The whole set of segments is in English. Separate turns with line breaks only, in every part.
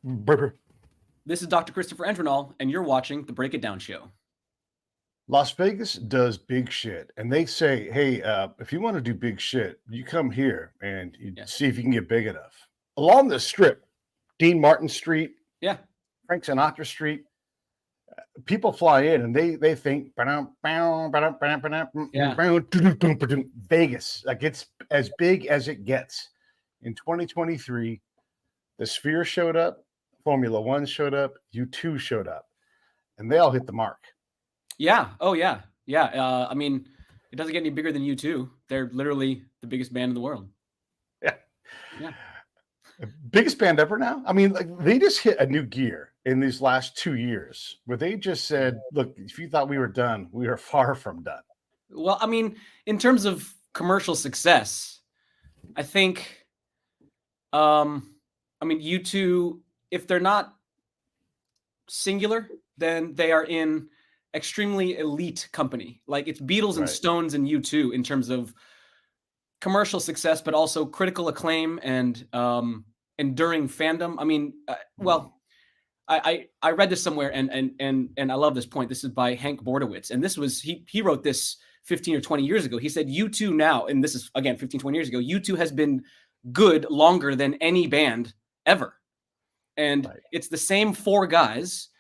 Brr.
This is Dr. Christopher Endrinal, and you're watching The Break It Down Show.
Las Vegas does big shit, and they say, "Hey, if you want to do big shit, you come here and you
Yes.
see if you can get big enough." Along the strip, Dean Martin Street,
Yeah.
Frank Sinatra Street, people fly in and they think Vegas, like it's as big as it gets. In 2023, the Sphere showed up, Formula One showed up, U2 showed up, and they all hit the mark.
Yeah. Oh, yeah. Yeah. I mean, it doesn't get any bigger than U2. They're literally the biggest band in the world.
Yeah.
Yeah.
Biggest band ever now. I mean, like they just hit a new gear in these last 2 years where they just said, look, if you thought we were done, we are far from done.
Well, I mean, in terms of commercial success, I think, U2, if they're not singular, then they are in extremely elite company. Like it's Beatles and
Right.
Stones and U2 in terms of commercial success, but also critical acclaim and enduring fandom. I mean, I read this somewhere and I love this point. This is by Hank Bordowitz, and this was he wrote this 15 or 20 years ago. He said U2 now, and this is again 15, 20 years ago, U2 has been good longer than any band ever. And
Right.
it's the same four guys.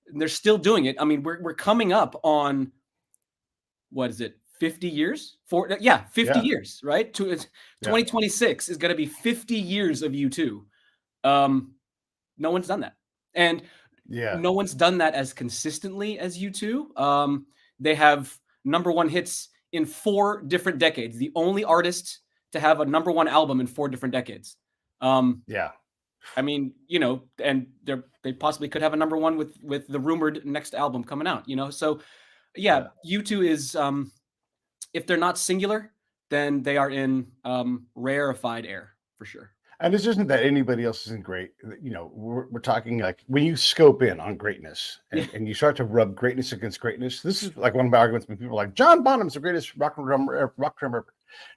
And they're still doing it. I mean, we're coming up on what is it? 50 years? 50
Yeah.
years, right? 2026 is going to be 50 years of U2. No one's done that. And no one's done that as consistently as U2. They have number one hits in 4 different decades. The only artist to have a number one album in 4 different decades. I mean, and they possibly could have a number one with the rumored next album coming out, So U2 is, if they're not singular, then they are in rarefied air for sure.
And this isn't that anybody else isn't great. We're talking like when you scope in on greatness and you start to rub greatness against greatness. This is like one of my arguments when people are like, John Bonham's the greatest rock drummer.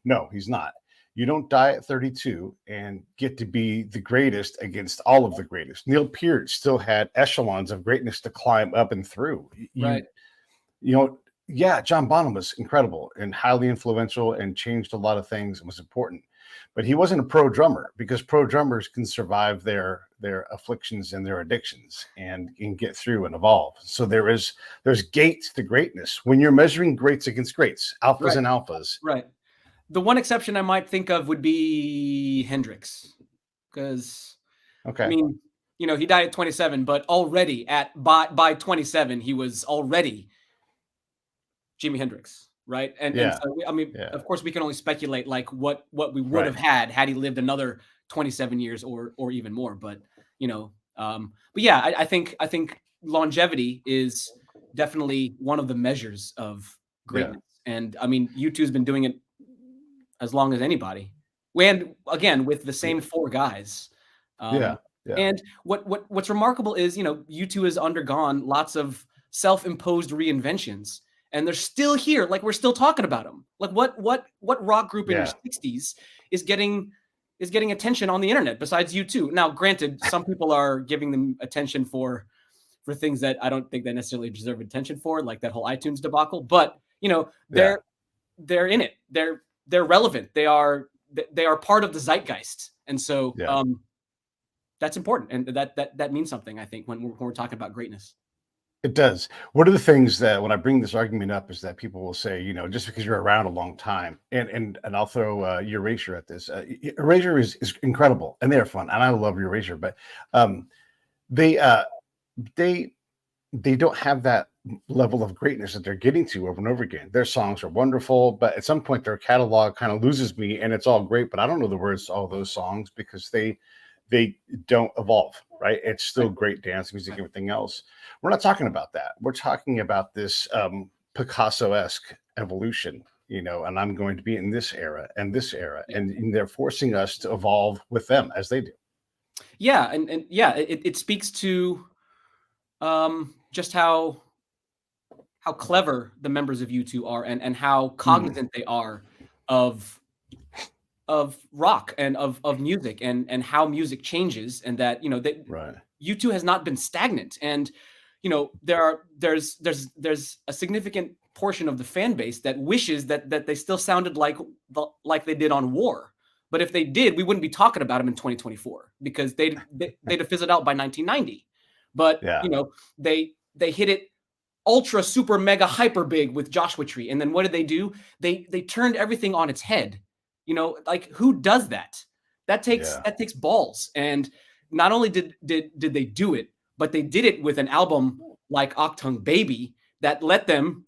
No, he's not. You don't die at 32 and get to be the greatest against all of the greatest. Neil Peart still had echelons of greatness to climb up and through.
Right.
John Bonham was incredible and highly influential and changed a lot of things and was important. But he wasn't a pro drummer because pro drummers can survive their afflictions and their addictions and can get through and evolve. So there's gates to greatness when you're measuring greats against greats, alphas and alphas.
Right. The one exception I might think of would be Hendrix, because I mean, he died at 27, but already by 27 he was already Jimi Hendrix. Right. And so, of course, we can only speculate like what we would have had he lived another 27 years or even more. But, I think longevity is definitely one of the measures of greatness. Yeah. And I mean, U2 has been doing it as long as anybody. And again, with the same 4 guys. And what's remarkable is, U2 has undergone lots of self-imposed reinventions. And they're still here. Like we're still talking about them. Like what rock group in your 60s is getting attention on the internet besides U2? Now, granted, some people are giving them attention for things that I don't think they necessarily deserve attention for, like that whole iTunes debacle. But they're in it. They're relevant. They are part of the zeitgeist, and so that's important, and that means something. I think when we're talking about greatness.
It does. One of the things that when I bring this argument up is that people will say, just because you're around a long time, and I'll throw Erasure at this. Erasure is incredible, and they're fun, and I love Erasure, but they don't have that level of greatness that they're getting to over and over again. Their songs are wonderful, but at some point their catalog kind of loses me, and it's all great, but I don't know the words to all those songs because they don't evolve, right? It's still great dance music, everything else. We're not talking about that. We're talking about this Picasso-esque evolution, and I'm going to be in this era and this era, and they're forcing us to evolve with them as they do.
Yeah, and it speaks to just how clever the members of U2 are and how cognizant they are of of rock and of music and how music changes, and that, you know, that
Right.
U2 has not been stagnant. And, you know, there's a significant portion of the fan base that wishes that they still sounded like they did on War. But if they did, we wouldn't be talking about them in 2024, because they'd have fizzled out by 1990. But,
Yeah.
you know, they hit it ultra super mega hyper big with Joshua Tree. And then what did they do? They turned everything on its head. You know, like, who does that? That takes balls. And not only did they do it, but they did it with an album like Octung Baby that let them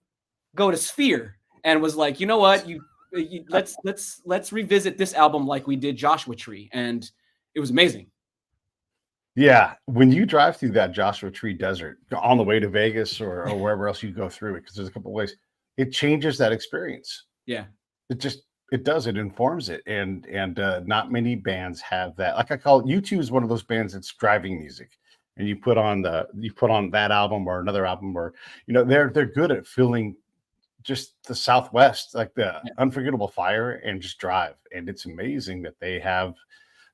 go to Sphere and was like, you know what, let's revisit this album like we did Joshua Tree, and it was amazing.
Yeah, when you drive through that Joshua Tree Desert on the way to Vegas or wherever else you go through it, because there's a couple of ways, it changes that experience.
Yeah.
It does. It informs it, and not many bands have that. Like, I call it, U2 is one of those bands that's driving music, and you put on that album or another album, or, you know, they're good at filling just the Southwest, like the Unforgettable Fire, and just drive. And it's amazing that they have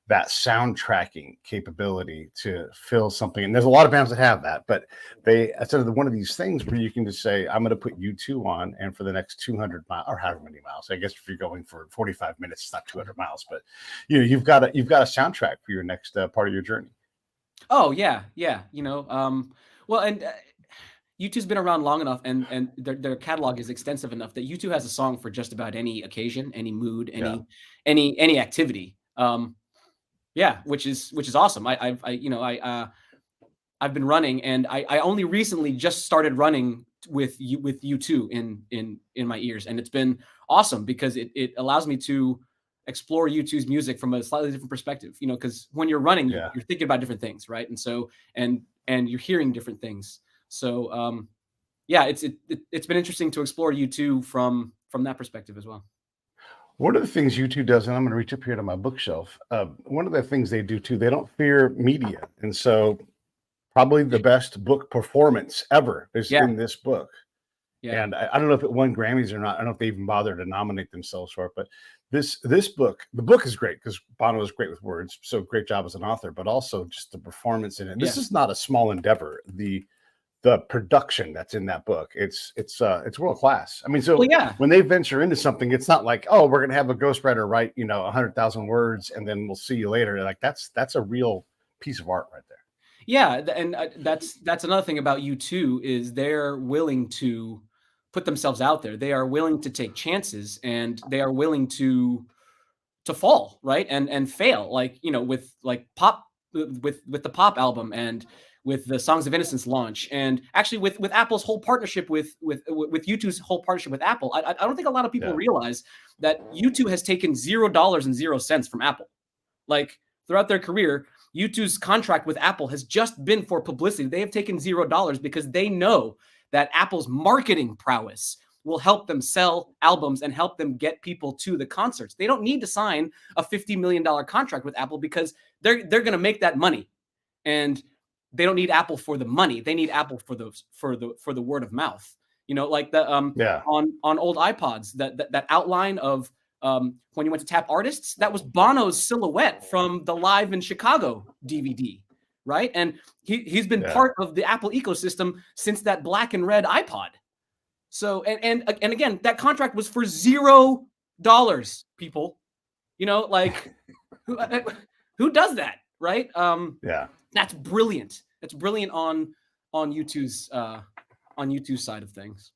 that soundtracking capability to fill something. And there's a lot of bands that have that, but it's sort of one of these things where you can just say, I'm going to put U2 on, and for the next 200 miles, or however many miles, I guess if you're going for 45 minutes, it's not 200 miles, but, you know, you've got a soundtrack for your next part of your journey.
Oh yeah. You know, well, and U2's been around long enough, and their catalog is extensive enough that U2 has a song for just about any occasion, any mood, any activity. Yeah, which is awesome. I've been running, and I only recently just started running with U2 in my ears, and it's been awesome because it allows me to explore U2's music from a slightly different perspective. You know, because when you're running, you're thinking about different things, right? And so and you're hearing different things. So yeah, it's been interesting to explore U2 from that perspective as well.
One of the things U2 does, and I'm going to reach up here to my bookshelf. One of the things they do too, they don't fear media, and so probably the best book performance ever is in this book.
Yeah.
And I don't know if it won Grammys or not. I don't know if they even bothered to nominate themselves for it. But this book, the book is great because Bono is great with words. So great job as an author, but also just the performance in it. This is not a small endeavor. The production that's in that book, it's world class. I mean, so when they venture into something, it's not like, oh, we're gonna have a ghostwriter write, you know, 100,000 words and then we'll see you later. Like, that's a real piece of art right there.
Yeah, and that's another thing about U2 is they're willing to put themselves out there. They are willing to take chances, and they are willing to fall, right? And fail, like, you know, with like pop, with the pop album, and with the Songs of Innocence launch, and actually with Apple's whole partnership with U2's whole partnership with Apple. I don't think a lot of people realize that U2 has taken $0 and 0 cents from Apple. Like, throughout their career, U2's contract with Apple has just been for publicity. They have taken $0 because they know that Apple's marketing prowess will help them sell albums and help them get people to the concerts. They don't need to sign a $50 million contract with Apple because they're going to make that money. And they don't need Apple for the money. They need Apple for the word of mouth. You know, like the on old iPods, that outline of when you went to tap artists, that was Bono's silhouette from the Live in Chicago DVD, right? And he's been part of the Apple ecosystem since that black and red iPod. So and again, that contract was for $0, people. You know, like who does that, right? That's brilliant. That's brilliant on U2's side of things.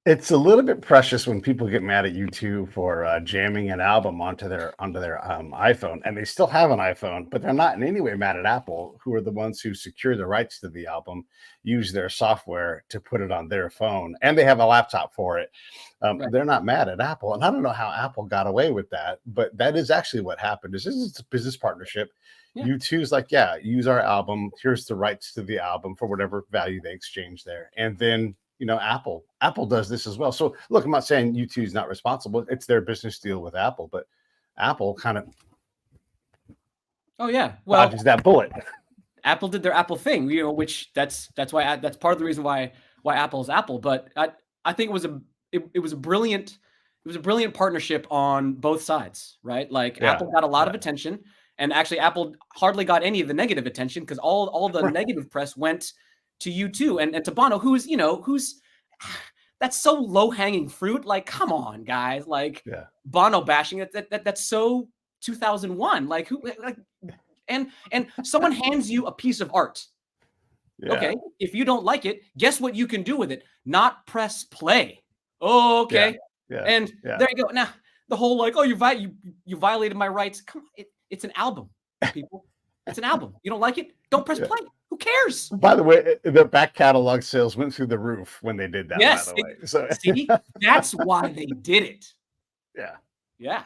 It's a little bit precious when people get mad at U2 for jamming an album onto their iPhone, and they still have an iPhone, but they're not in any way mad at Apple, who are the ones who secure the rights to the album, use their software to put it on their phone, and they have a laptop for it. They're not mad at Apple, and I don't know how Apple got away with that, but that is actually what happened. This is a business partnership. U2's like, use our album. Here's the rights to the album for whatever value they exchange there, and then, you know, Apple does this as well. So look, I'm not saying U2 is not responsible. It's their business deal with Apple, but Apple kind of dodges that bullet.
Apple did their Apple thing, you know, which that's why that's part of the reason why Apple is Apple. But I think it was a brilliant was a brilliant partnership on both sides, right? Like Apple got a lot of attention, and actually Apple hardly got any of the negative attention because all the negative press went to U2 and to Bono, who's that's so low hanging fruit. Like, come on, guys, like Bono bashing that's so 2001. Like who like and someone hands you a piece of art. Okay, if you don't like it, guess what you can do with it? Not press play. Oh, okay. And there you go. Now the whole like, oh, you violated my rights. Come on, it's an album, people. It's an album. You don't like it? Don't press play. Who cares?
By the way, the back catalog sales went through the roof when they did that.
Yes.
By the way. So
see, that's why they did it.
Yeah.
Yeah.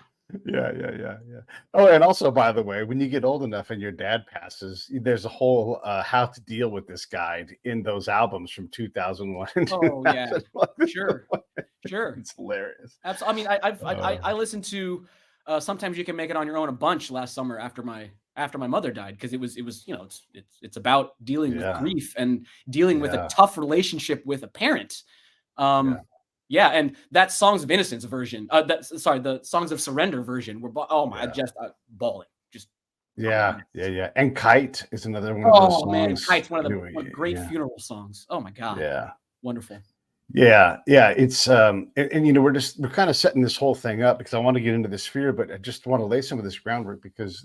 Oh, and also, by the way, when you get old enough and your dad passes, there's a whole how to deal with this guide in those albums from 2001.
Oh yeah, sure.
It's hilarious.
I mean, I listened to Sometimes You Can Make It on Your Own a bunch last summer after my mother died, because it was it's about dealing with grief and dealing with a tough relationship with a parent. Yeah, and that Songs of Innocence version, the Songs of Surrender version were just bawling. Just
And Kite is another one of those songs.
Man, Kite's one of the great funeral songs. Oh my God.
Yeah.
Wonderful.
Yeah. It's and we're kind of setting this whole thing up because I want to get into the sphere, but I just want to lay some of this groundwork because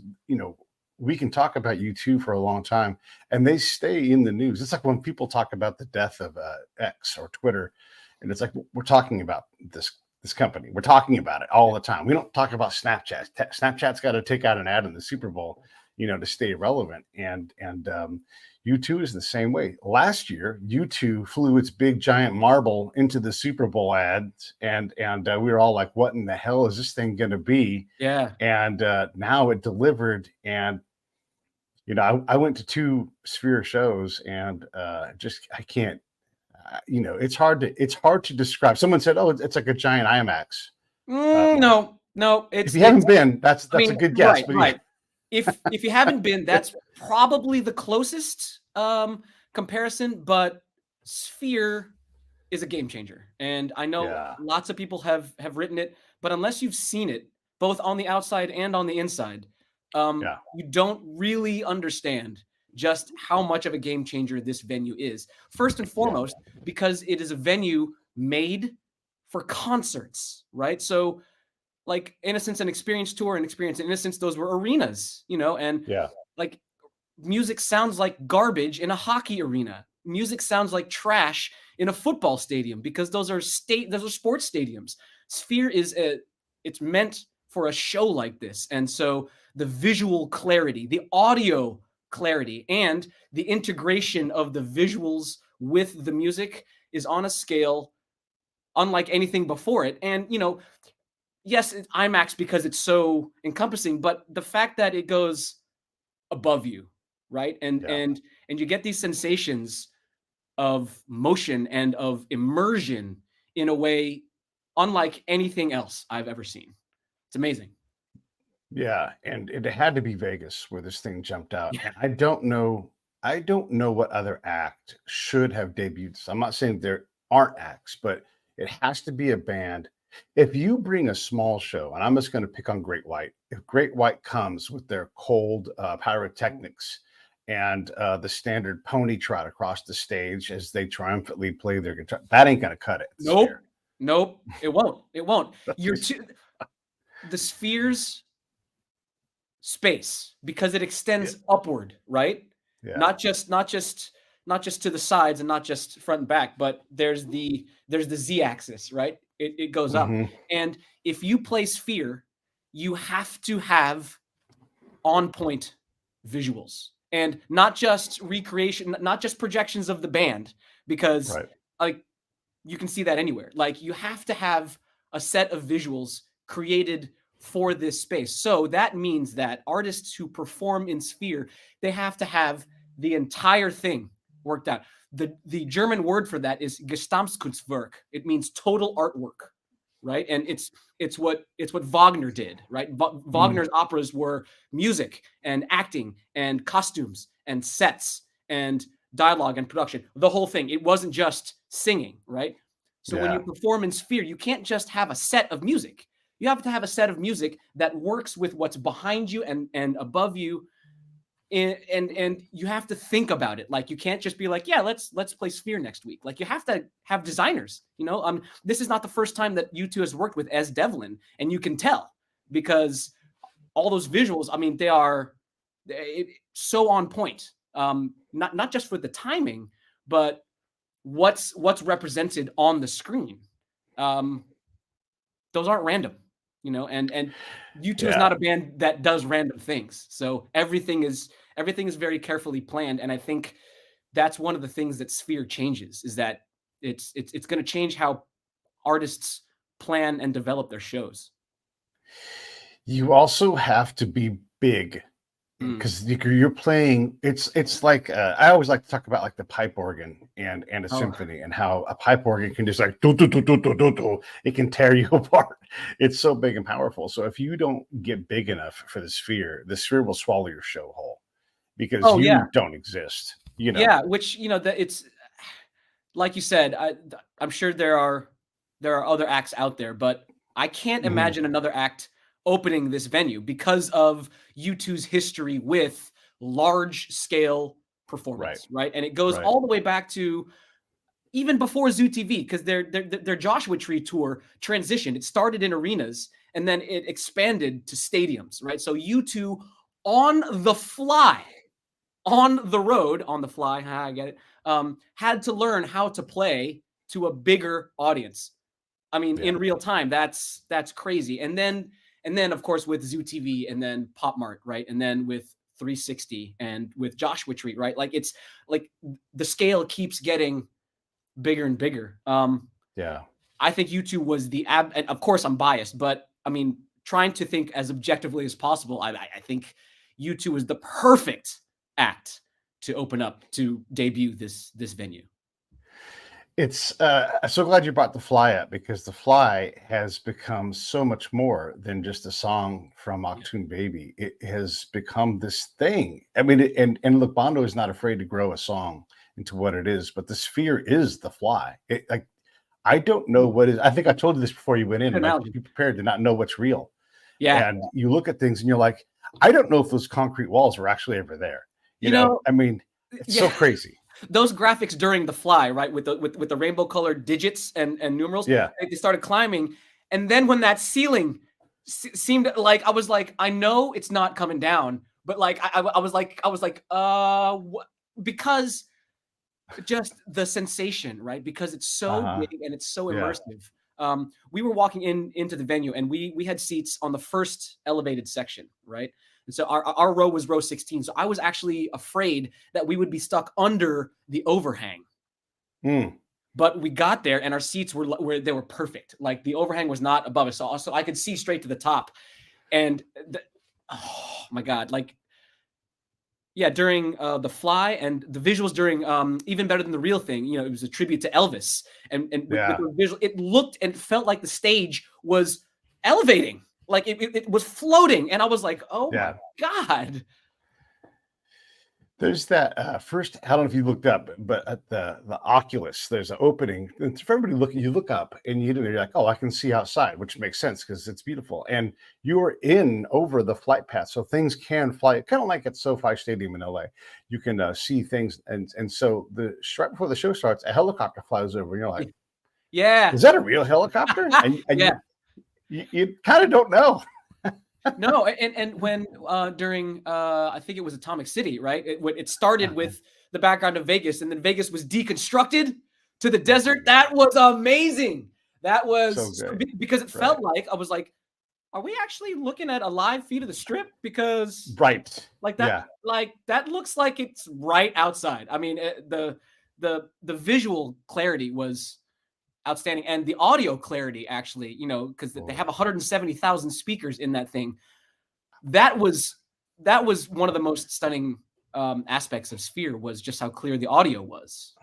we can talk about U2 for a long time and they stay in the news. It's like when people talk about the death of X or Twitter. And it's like, we're talking about this company. We're talking about it all the time. We don't talk about Snapchat. Snapchat's got to take out an ad in the Super Bowl, to stay relevant. And U2 is the same way. Last year, U2 flew its big giant marble into the Super Bowl ads, and we were all like, "What in the hell is this thing going to be?"
Yeah.
And now it delivered. And I went to 2 Sphere shows, and I can't. It's hard to describe. Someone said, "Oh, it's like a giant IMAX."
No.
If you haven't been, that's a good guess.
Right. If you haven't been, that's probably the closest comparison. But Sphere is a game changer, and I know lots of people have written it, but unless you've seen it, both on the outside and on the inside, you don't really understand just how much of a game changer this venue is. First and foremost, because it is a venue made for concerts, right? So like Innocence and Experience Tour and Experience and Innocence, those were arenas, and like music sounds like garbage in a hockey arena. Music sounds like trash in a football stadium because those are sports stadiums. Sphere it's meant for a show like this. And so the visual clarity, the audio clarity, and the integration of the visuals with the music is on a scale unlike anything before it. And yes, it's IMAX because it's so encompassing, but the fact that it goes above you, right? And you get these sensations of motion and of immersion in a way unlike anything else I've ever seen. It's amazing.
Yeah, and it had to be Vegas where this thing jumped out. And I don't know what other act should have debuted. So I'm not saying there aren't acts, but it has to be a band. If you bring a small show, and I'm just going to pick on Great White, if Great White comes with their cold pyrotechnics and the standard pony trot across the stage as they triumphantly play their guitar, that ain't going to cut it.
Nope, it won't. The Sphere's space, because it extends upward, right? Not just to the sides and not just front and back, but there's the Z-axis, right? It goes up. And if you play Sphere, you have to have on point visuals and not just recreation, not just projections of the band, because like you can see that anywhere. Like you have to have a set of visuals created for this space. So that means that artists who perform in Sphere, they have to have the entire thing worked out. The German word for that is Gesamtkunstwerk. It means total artwork, right? And it's what Wagner did, right? Wagner's operas were music and acting and costumes and sets and dialogue and production. The whole thing. It wasn't just singing, right? So when you perform in Sphere, you can't just have a set of music. You have to have a set of music that works with what's behind you and above you. And you have to think about it. Like, you can't just be like, yeah, let's play Sphere next week. Like, you have to have designers, this is not the first time that U2 has worked with S. Devlin, and you can tell because all those visuals, I mean, they are so on point. Not just for the timing, but what's represented on the screen. Those aren't random, and U2 is not a band that does random things. So everything is very carefully planned. And I think that's one of the things that Sphere changes, is that it's going to change how artists plan and develop their shows.
You also have to be big, because you're playing. It's like I always like to talk about like the pipe organ and a symphony, and how a pipe organ can just like do, do, do, do, do, do, do. It can tear you apart. It's so big and powerful. So if you don't get big enough for the Sphere will swallow your show whole, because you don't exist.
Yeah, which that it's like you said. I'm sure there are other acts out there, but I can't imagine another act opening this venue because of U2's history with large scale performance, right? And it goes all the way back to even before Zoo TV, because their Joshua Tree tour transitioned. It started in arenas and then it expanded to stadiums, right? So U2 on the fly, on the road, on the fly, I get it, had to learn how to play to a bigger audience. I mean, in real time, that's crazy. And then, of course, with Zoo TV, and then Pop Mart, right? And then with 360 and with Joshua Tree, right? Like, it's like the scale keeps getting bigger and bigger. I think U2 was and of course I'm biased, but I mean, trying to think as objectively as possible, I think U2 was the perfect act to open up, to debut this venue.
It's I'm so glad you brought The Fly up, because The Fly has become so much more than just a song from Achtung Baby. It has become this thing. I mean, and look, Bono is not afraid to grow a song into what it is, but the Sphere is The Fly. I don't know what is. I think I told you this before you went in. Like, be prepared to not know what's real.
Yeah.
And you look at things and you're like, I don't know if those concrete walls were actually ever there. You know, I mean, it's so crazy.
Those graphics during The Fly, right, with the rainbow colored digits and numerals, they started climbing, and then when that ceiling seemed like, I was like, I know it's not coming down, but like I was like, what? Because just the sensation, right? Because it's so big and it's so immersive. We were walking into the venue, and we had seats on the first elevated section, right? And so our row was row 16. So I was actually afraid that we would be stuck under the overhang. But we got there, and our seats were they were perfect. Like, the overhang was not above us, so I could see straight to the top. And oh my God, like, during The Fly, and the visuals during Even Better Than the Real Thing, it was a tribute to Elvis, and with the visual, it looked and felt like the stage was elevating. Like, it was floating, and I was like, "Oh my God!"
There's that first. I don't know if you looked up, but at the Oculus, there's an opening. And for everybody looking, you look up, and you're like, "Oh, I can see outside," which makes sense because it's beautiful. And you're in over the flight path, so things can fly. Kind of like at SoFi Stadium in LA, you can see things. And so right before the show starts, a helicopter flies over, and you're like,
"Yeah,
is that a real helicopter?" And you kind of don't know.
No, and when during I think it was Atomic City, right? It started with the background of Vegas, and then Vegas was deconstructed to the desert. That was amazing. That was
so
because it felt like, I was like, are we actually looking at a live feed of the Strip? Because like that, like that looks like it's right outside. I mean, the visual clarity was outstanding, and the audio clarity, actually, because they have 170,000 speakers in that thing. That was one of the most stunning aspects of Sphere, was just how clear the audio was.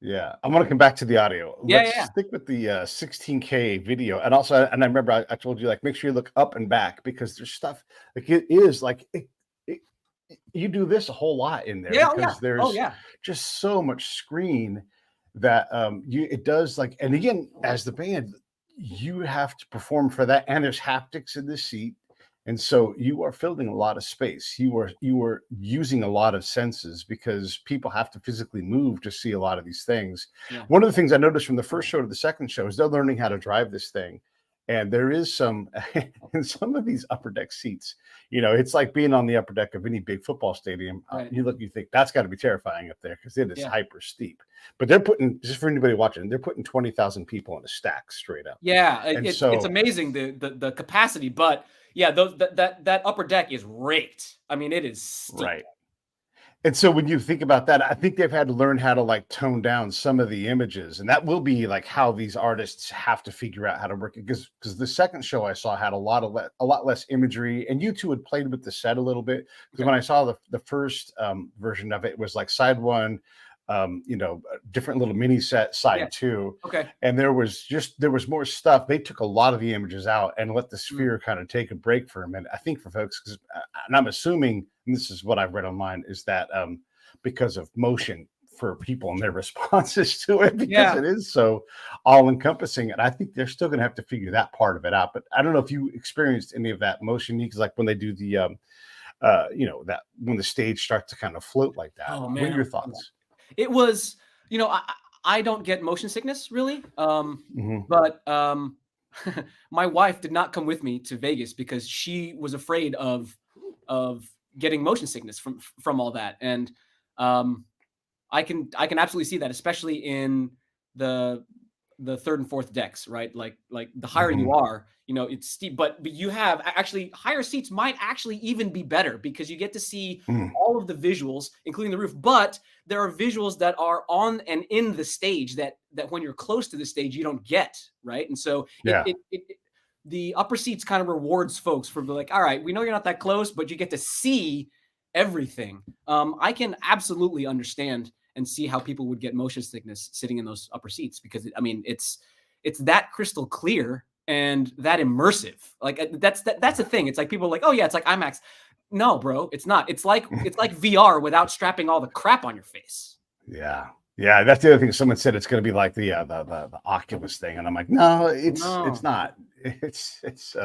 I'm going to come back to the audio. Let's stick with the 16K video. And also, and I remember I told you, like, make sure you look up and back, because there's stuff, like, it is like you do this a whole lot in there, because there's just so much screen that it does like, and again, as the band, you have to perform for that, and there's haptics in the seat. And so you are filling a lot of space. You are using a lot of senses because people have to physically move to see a lot of these things.
Yeah.
One of the things I noticed from the first show to the second show is they're learning how to drive this thing. And there is some in some of these upper deck seats, it's like being on the upper deck of any big football stadium.
Right.
You think that's got to be terrifying up there because it is
Yeah.
hyper steep. But they're putting, just for anybody watching, they're putting 20,000 people in a stack straight up.
Yeah,
And
it's
so
amazing the capacity, but yeah, that upper deck is raked. I mean, it is steep.
right. And so when you think about that, I think they've had to learn how to like tone down some of the images, and that will be like how these artists have to figure out how to work it. Because the second show I saw had a lot less imagery, and U2 had played with the set a little bit. Because when I saw the first version of it, it was like side one, different little mini set, side two.
Okay.
And there was more stuff. They took a lot of the images out and let the sphere kind of take a break for a minute. I think for folks, and I'm assuming, and this is what I've read online, is that because of motion for people and their responses to it, because it is so all encompassing. And I think they're still going to have to figure that part of it out. But I don't know if you experienced any of that motion, because like when they do the, that when the stage starts to kind of float like that.
Oh,
what
man.
are your thoughts?
It was, I don't get motion sickness really. But my wife did not come with me to Vegas because she was afraid of getting motion sickness from all that. And I can absolutely see that, especially in the third and fourth decks, right? Like the higher you are, it's steep, but you have actually higher seats might actually even be better because you get to see all of the visuals, including the roof. But there are visuals that are on and in the stage that when you're close to the stage, you don't get, right? And so the upper seats kind of rewards folks for like, all right, we know you're not that close, but you get to see everything. I can absolutely understand and see how people would get motion sickness sitting in those upper seats because it's that crystal clear and that immersive. Like that's the thing. It's like people are like, oh yeah, it's like IMAX. No, bro, it's not. It's like VR without strapping all the crap on your face.
Yeah. Yeah, that's the other thing. Someone said it's going to be like the Oculus thing, and I'm like, no, it's not. It's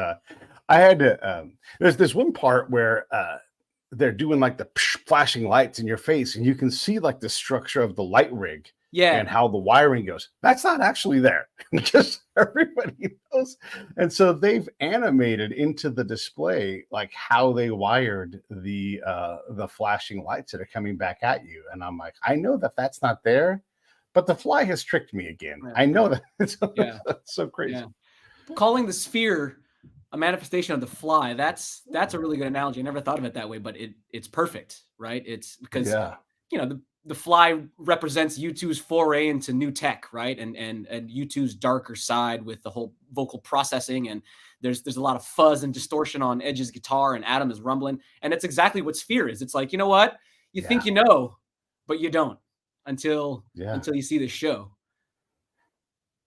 I had to. There's one part where they're doing like the flashing lights in your face, and you can see like the structure of the light rig.
Yeah.
And how the wiring goes. That's not actually there. Just everybody knows. And so they've animated into the display like how they wired the flashing lights that are coming back at you. And I'm like, I know that that's not there, but the fly has tricked me again. Yeah. I know that. It's so crazy.
Yeah. Calling the sphere a manifestation of the fly, that's a really good analogy. I never thought of it that way, but it's perfect, right? It's because the fly represents U2's foray into new tech, right? And U2's darker side with the whole vocal processing. And there's a lot of fuzz and distortion on Edge's guitar, and Adam is rumbling. And it's exactly what Sphere is. It's like, you know what? You think you know, but you don't until you see the show.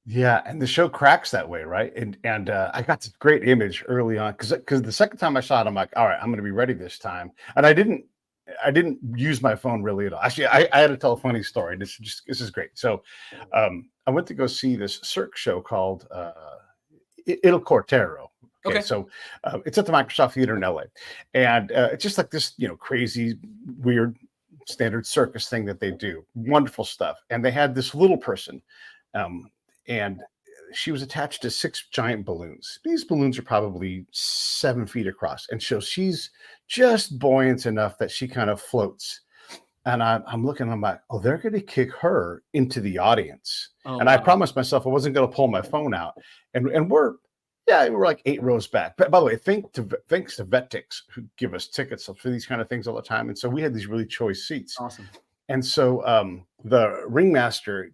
Yeah, and the show cracks that way, right? And I got this great image early on because the second time I saw it, I'm like, all right, I'm going to be ready this time. And I didn't use my phone really at all. Actually, I had to tell a funny story. This is great. So I went to go see this Cirque show called Il Cortero. Okay. So it's at the Microsoft Theater in LA. And it's just like this, crazy, weird, standard circus thing that they do. Wonderful stuff. And they had this little person. And she was attached to 6 giant balloons. These balloons are probably 7 feet across. And so she's just buoyant enough that she kind of floats. And I'm looking, I'm like, oh, they're going to kick her into the audience. Oh, and I promised myself I wasn't going to pull my phone out. And we're like 8 rows back. But by the way, thanks to Vetix, who give us tickets for these kind of things all the time. And so we had these really choice seats.
Awesome.
And so the ringmaster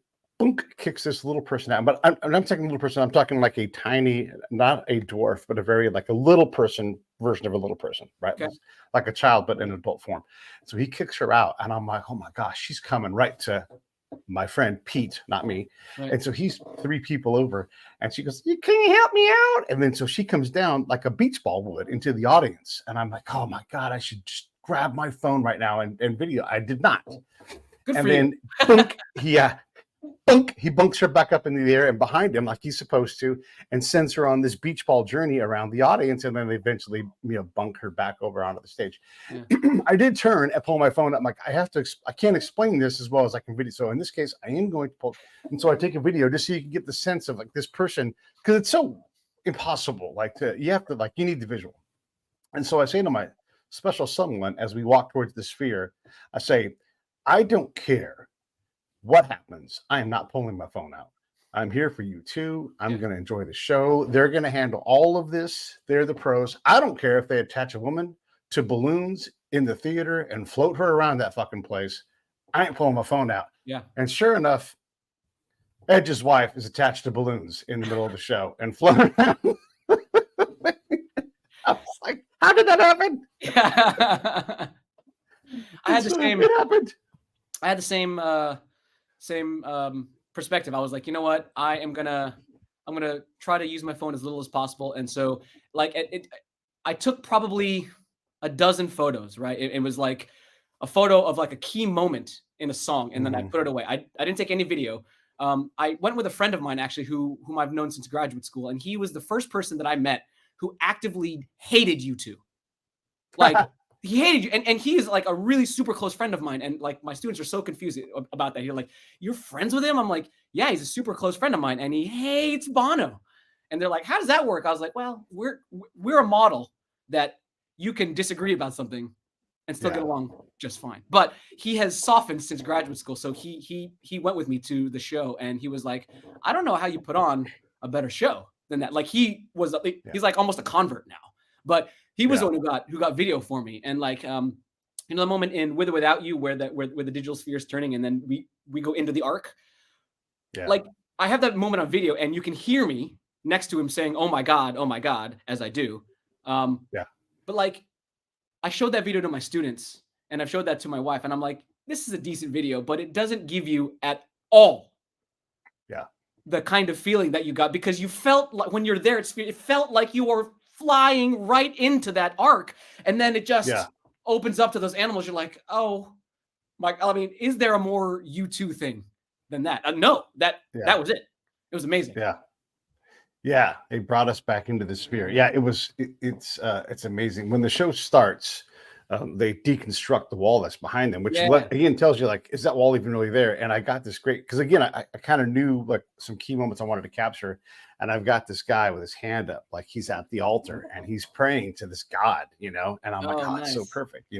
kicks this little person out. But I'm talking little person. I'm talking like a tiny, not a dwarf, but a very like a little person version of a little person, right? Okay. Like a child, but in adult form. So he kicks her out, and I'm like, oh my gosh, she's coming right to my friend Pete, not me. Right. And so he's 3 people over, and she goes, "Can you help me out?" And then so she comes down like a beach ball would into the audience, and I'm like, oh my god, I should just grab my phone right now and video. I did not.
Good
and
for
then
you.
yeah. bunk, he bunks her back up in the air and behind him like he's supposed to, and sends her on this beach ball journey around the audience, and then they eventually bunk her back over onto the stage.
Yeah.
I did turn and pull my phone up. I'm like, I can't explain this as well as I can video. So in this case, I am going to pull, and so I take a video just so you can get the sense of like this person, because it's so impossible. Like you need the visual. And so I say to my special someone as we walk towards the sphere, I say, I don't care what happens. I am not pulling my phone out. I'm here for you too. I'm going to enjoy the show. They're going to handle all of this. They're the pros. I don't care if they attach a woman to balloons in the theater and float her around that fucking place. I ain't pulling my phone out.
Yeah.
And sure enough, Edge's wife is attached to balloons in the middle of the show and floating around. I was like, how did that happen?
I had the same.
It happened.
I had the same perspective. I was like, you know what? I'm gonna try to use my phone as little as possible. And so, like, I took probably a dozen photos. Right? It was like a photo of like a key moment in a song, and then I put it away. I didn't take any video. I went with a friend of mine actually, whom I've known since graduate school, and he was the first person that I met who actively hated U2. Like he hated you. And he is like a really super close friend of mine. And like my students are so confused about that. You're like, you're friends with him? I'm like, yeah, he's a super close friend of mine. And he hates Bono. And they're like, how does that work? I was like, well, we're a model that you can disagree about something and still get along just fine. But he has softened since graduate school. So he went with me to the show and he was like, I don't know how you put on a better show than that. Like he's like almost a convert now, but he was the one who got video for me. And like, the moment in With or Without You where the digital sphere is turning and then we go into the arc. Yeah. Like I have that moment on video and you can hear me next to him saying, oh my God, as I do. But like, I showed that video to my students and I've showed that to my wife and I'm like, this is a decent video, but it doesn't give you at all the kind of feeling that you got, because you felt like when you're there, it felt like you were flying right into that arc. And then it just opens up to those animals. You're like, oh my, I mean, is there a more U2 thing than that? No, that was it. It was amazing.
Yeah. It brought us back into the sphere. Yeah. It's amazing. When the show starts, they deconstruct the wall that's behind them, which again tells you like, is that wall even really there? And I got this great, because again, I kind of knew like some key moments I wanted to capture, and I've got this guy with his hand up, like he's at the altar and he's praying to this God, and I'm like, oh, it's so perfect,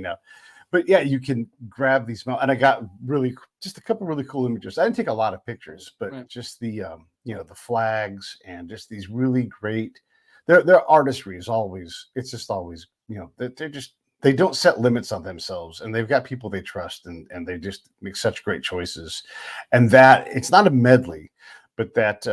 But yeah, you can grab these, and I got just a couple really cool images. I didn't take a lot of pictures, but just the the flags and just these really great. Their artistry is always, it's just always, they don't set limits on themselves, and they've got people they trust, and they just make such great choices. And that it's not a medley, but that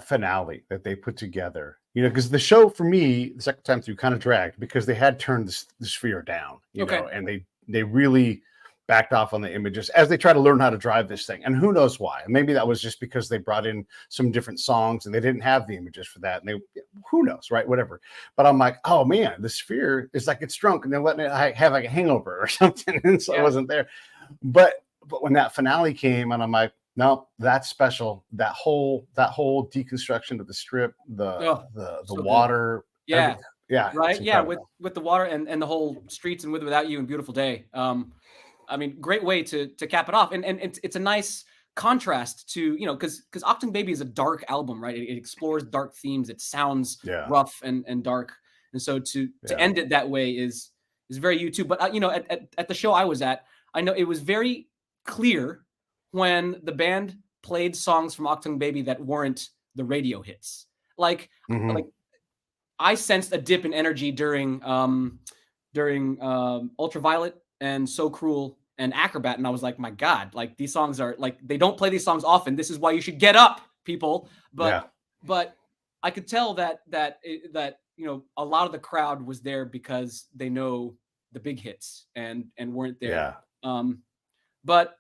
finale that they put together, because the show for me, the second time through, kind of dragged because they had turned the sphere down, and they really backed off on the images as they try to learn how to drive this thing. And who knows why? Maybe that was just because they brought in some different songs and they didn't have the images for that. And who knows, right? Whatever. But I'm like, oh man, the sphere is like it's drunk and they're letting it have like a hangover or something. And so it wasn't there. But when that finale came, and I'm like, no, that's special. That whole deconstruction of the strip, the so water.
Good. Yeah.
Everything. Yeah.
Right. Yeah. With the water and the whole streets and With or Without You and Beautiful Day. I mean, great way to cap it off. And it's a nice contrast to, because Octung Baby is a dark album, right? It explores dark themes. It sounds rough and dark. And so to end it that way is very U2. But, at the show I was at, I know it was very clear when the band played songs from Octung Baby that weren't the radio hits. Like I sensed a dip in energy during Ultraviolet and So Cruel and Acrobat. And I was like, my God, like these songs are like, they don't play these songs often. This is why you should get up, people. But I could tell that a lot of the crowd was there because they know the big hits and weren't there. But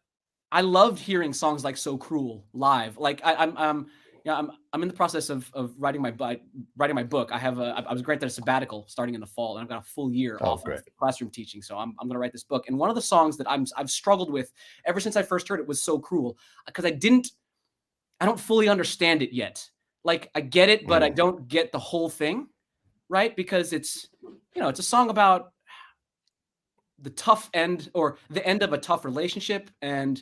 I loved hearing songs like So Cruel live. Like I'm Yeah, I'm in the process of writing my book. I was granted a sabbatical starting in the fall, and I've got a full year
Oh,
off
good.
of classroom teaching. So I'm going to write this book. And one of the songs that I've struggled with ever since I first heard it was "So Cruel," because I don't fully understand it yet. Like I get it, but I don't get the whole thing, right? Because it's it's a song about the tough end or the end of a tough relationship and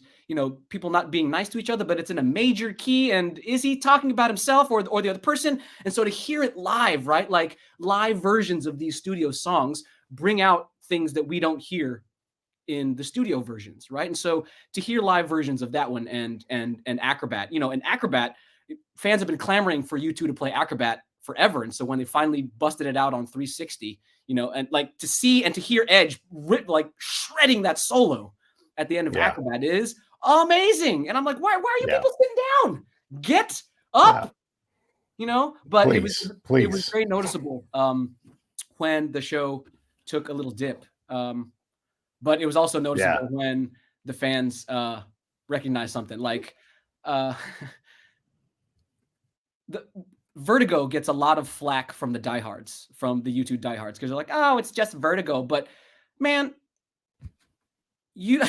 people not being nice to each other, but it's in a major key. And is he talking about himself or the other person? And so to hear it live, right, like live versions of these studio songs bring out things that we don't hear in the studio versions, right? And so to hear live versions of that one and Acrobat, and Acrobat, fans have been clamoring for U2 to play Acrobat forever. And so when they finally busted it out on 360, and like to see and to hear Edge like shredding that solo at the end of Acrobat is amazing. And I'm like, why are you people sitting down? Get up, but
Please.
It was very noticeable when the show took a little dip. But it was also noticeable when the fans recognized something like the Vertigo gets a lot of flack from the diehards, from the U2 diehards, because they're like, oh, it's just Vertigo. But man, you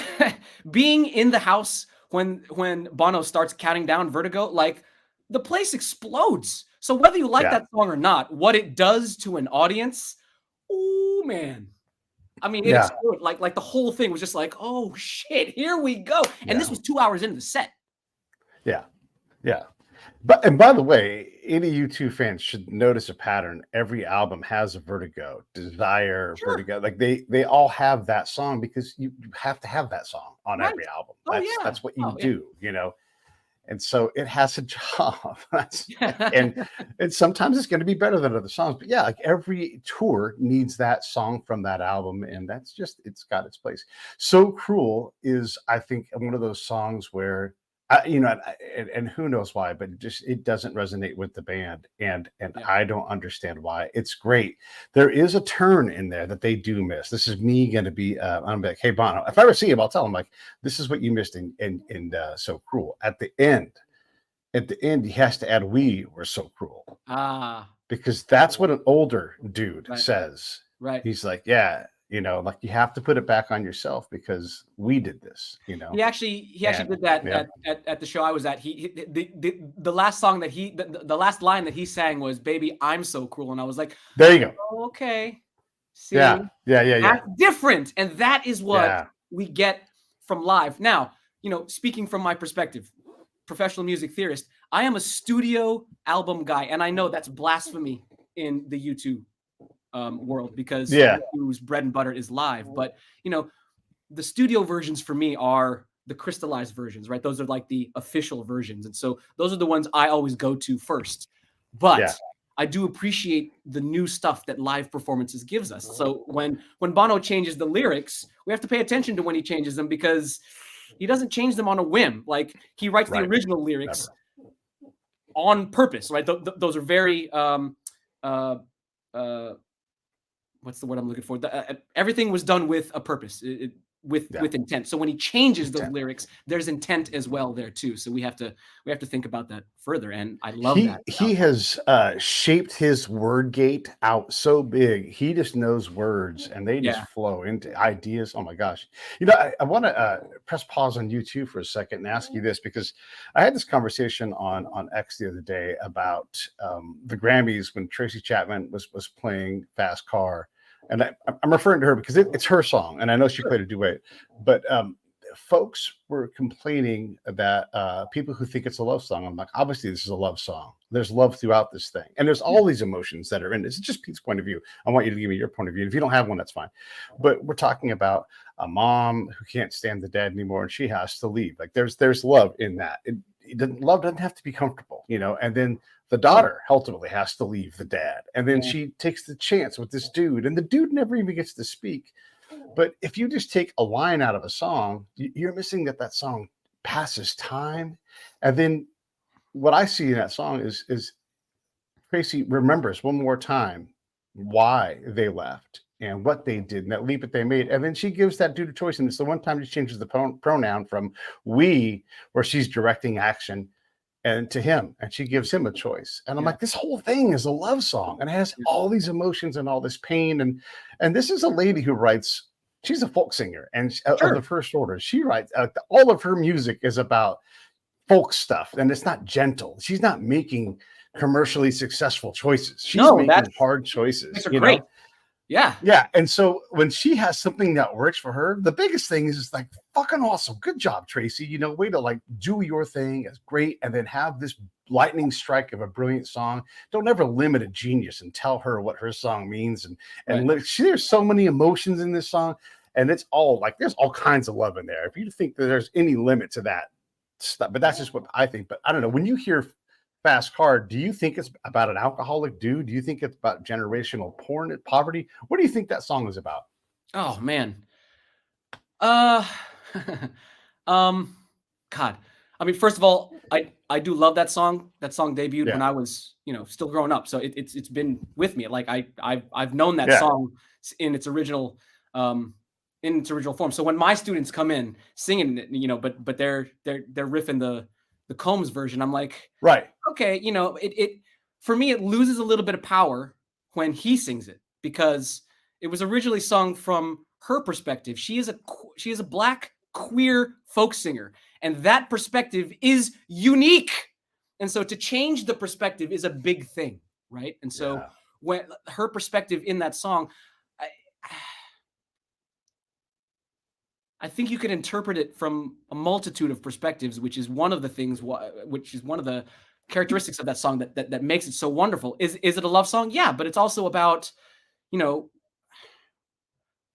being in the house when Bono starts counting down Vertigo, like the place explodes. So whether you like that song or not, what it does to an audience, oh man. I mean, it exploded. Like the whole thing was just like, oh shit, here we go. And this was 2 hours into the set.
Yeah. And by the way, any U2 fans should notice a pattern. Every album has a Vertigo, Desire, Vertigo. Like they all have that song because you have to have that song on every album. That's what you do, And so it has a job. and sometimes it's going to be better than other songs. But yeah, like every tour needs that song from that album. And that's just, it's got its place. So Cruel is, I think, one of those songs where, and who knows why, but it doesn't resonate with the band. And I don't understand why. It's great. There is a turn in there that they do miss. This is me going to be, I'm like, hey, Bono, if I ever see him, I'll tell him, like, this is what you missed in So Cruel. At the end, he has to add, we were so cruel. Because that's what an older dude says.
Right.
He's like, yeah. Like you have to put it back on yourself because we did this,
He actually did that at the show I was at. The last song that the last line that he sang was "Baby, I'm so cruel," and I was like,
there you go.
Oh, okay. See,
yeah.
That's different, and that is what we get from live. Now, speaking from my perspective, professional music theorist, I am a studio album guy, and I know that's blasphemy in the U2 world because whose bread and butter is live. But the studio versions for me are the crystallized versions, right? Those are like the official versions, and so those are the ones I always go to first. But I do appreciate the new stuff that live performances gives us. So when Bono changes the lyrics, we have to pay attention to when he changes them because he doesn't change them on a whim. Like he writes the original lyrics on purpose, right? Those are very what's the word I'm looking for? Everything was done with a purpose, with intent. So when he changes those lyrics, there's intent as well there too. So we have to think about that further. And I love that.
He has shaped his word gate out so big. He just knows words and they just flow into ideas. Oh my gosh. I want to press pause on you too for a second and ask you this, because I had this conversation on X the other day about the Grammys when Tracy Chapman was playing Fast Car. And I'm referring to her because it's her song, and I know she played a duet. But folks were complaining that people who think it's a love song, I'm like, obviously this is a love song. There's love throughout this thing, and there's all these emotions that are in it. It's just Pete's point of view. I want you to give me your point of view. If you don't have one, that's fine. But we're talking about a mom who can't stand the dad anymore, and she has to leave. Like there's love in that. Love doesn't have to be comfortable, and then the daughter ultimately has to leave the dad. And then she takes the chance with this dude, and the dude never even gets to speak. But if you just take a line out of a song, you're missing that song passes time. And then what I see in that song is Tracy remembers one more time why they left and what they did and that leap that they made. And then she gives that dude a choice. And it's the one time she changes the pronoun from we, where she's directing action, and to him, and she gives him a choice. And I'm
Yeah.
like, this whole thing is a love song, and it has all these emotions and all this pain. And this is a lady who writes. She's a folk singer, and of the
Sure.
first order. She writes all of her music is about folk stuff, and it's not gentle. She's not making commercially successful choices. She's
No,
making hard choices,
that's a great. Yeah.
Yeah. And so when she has something that works for her, the biggest thing is like, fucking awesome. Good job, Tracy. Way to like do your thing. It's great. And then have this lightning strike of a brilliant song. Don't ever limit a genius and tell her what her song means. There's so many emotions in this song. And it's all like, there's all kinds of love in there. If you think that there's any limit to that stuff, but that's just what I think. But I don't know. When you hear Fast Car, do you think it's about an alcoholic dude? Do you think it's about generational porn and poverty? What do you think that song is about?
Oh man. Uh God. I mean, first of all, I do love that song. That song debuted when I was, still growing up. So it's been with me. Like I've known that song in its original form. So when my students come in singing it, but they're riffing the Combs version, I'm like,
right.
Okay, it for me it loses a little bit of power when he sings it, because it was originally sung from her perspective. She is a black queer folk singer, and that perspective is unique. And so to change the perspective is a big thing, right? And so when her perspective in that song, I think you can interpret it from a multitude of perspectives, which is one of the things, which is one of the characteristics of that song that makes it so wonderful. Is it a love song? Yeah, but it's also about,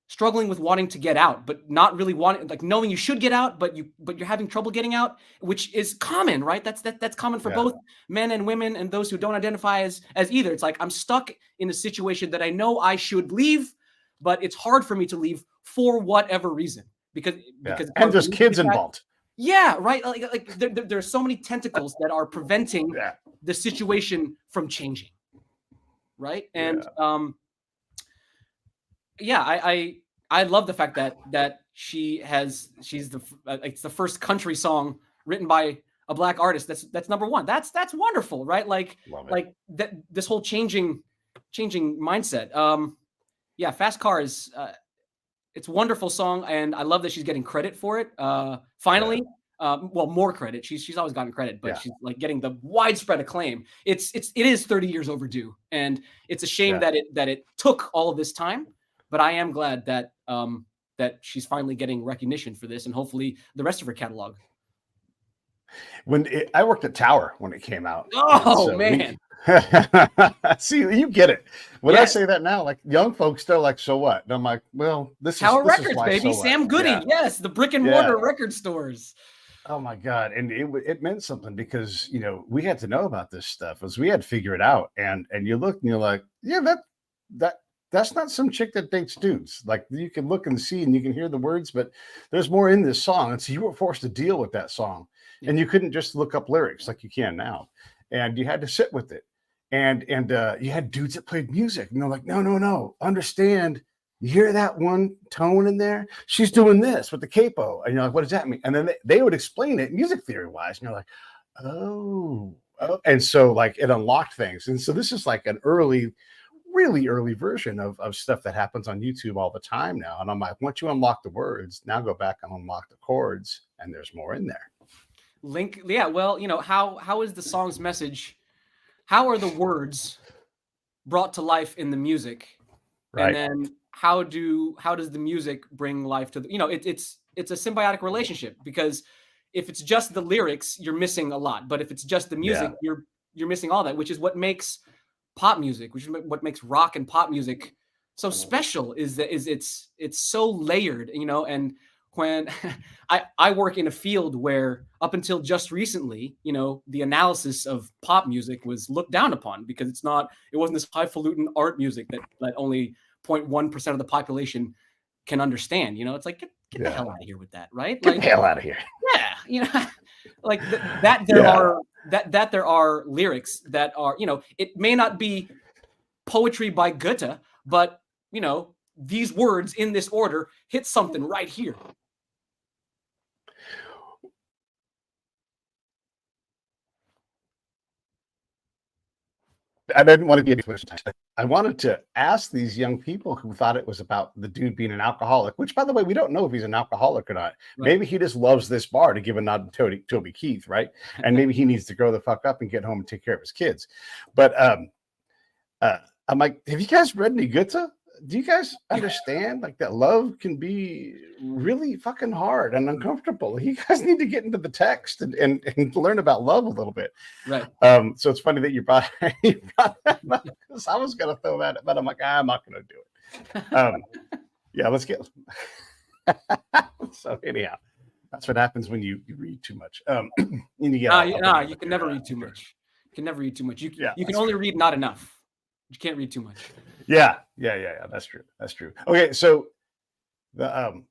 struggling with wanting to get out, but not really wanting, like knowing you should get out, but you're having trouble getting out, which is common, right? That's common for both men and women and those who don't identify as either. It's like I'm stuck in a situation that I know I should leave, but it's hard for me to leave for whatever reason. Because
and there's kids involved.
Yeah, right. Like there are so many tentacles that are preventing the situation from changing, right? And I love the fact that it's the first country song written by a black artist. That's number one. That's wonderful, right? Like that this whole changing mindset. Fast Car is. It's a wonderful song, and I love that she's getting credit for it. Finally, more credit. She's always gotten credit, but she's like getting the widespread acclaim. It is 30 years overdue, and it's a shame that it took all of this time. But I am glad that that she's finally getting recognition for this, and hopefully the rest of her catalog.
I worked at Tower when it came out.
Oh man.
See, you get it. When I say that now, like young folks, they're like, "So what?" And I'm like, "Well, this
Tower
is
Records,
why,
baby.
So
Sam Goody, yes, the brick and mortar record stores."
Oh my God. And it meant something because, we had to know about this stuff as we had to figure it out. And you look and you're like, yeah, that's not some chick that dates dudes. Like you can look and see and you can hear the words, but there's more in this song. And so you were forced to deal with that song and you couldn't just look up lyrics like you can now. And you had to sit with it. And you had dudes that played music and they're like, no, understand. You hear that one tone in there? She's doing this with the capo. And you're like, what does that mean? And then they would explain it music theory wise. And you're like, oh. And so like it unlocked things. And so this is like an really early version of stuff that happens on YouTube all the time now. And I'm like, once you unlock the words, now go back and unlock the chords and there's more in there.
Well, how is the song's message? How are the words brought to life in the music? Right. And then how does the music bring life to the, it's a symbiotic relationship, because if it's just the lyrics, you're missing a lot. But if it's just the music, you're missing all that, which is what makes pop music, which is what makes rock and pop music so special, is it's so layered, and when I work in a field where up until just recently, the analysis of pop music was looked down upon because it wasn't this highfalutin art music that only 0.1% of the population can understand. It's like, get the hell out of here with that, right?
Get the hell out of here.
Yeah. Like there are lyrics that are, it may not be poetry by Goethe, but these words in this order hit something right here.
I didn't want to get too much time. I wanted to ask these young people who thought it was about the dude being an alcoholic, which, by the way, we don't know if he's an alcoholic or not.
Right.
Maybe he just loves this bar, to give a nod to Toby Keith, right? And maybe he needs to grow the fuck up and get home and take care of his kids. But I'm like, have you guys read any Goethe? Do you guys understand like that love can be really fucking hard and uncomfortable? You guys need to get into the text and learn about love a little bit.
Right.
So it's funny that you brought that up, because I was gonna throw that, but I'm like, I'm not gonna do it. Yeah, let's get so anyhow. That's what happens when you read too much. You
can never read too much. You can never read too much. You can only read not enough. You can't read too much.
Yeah. That's true. Okay, so the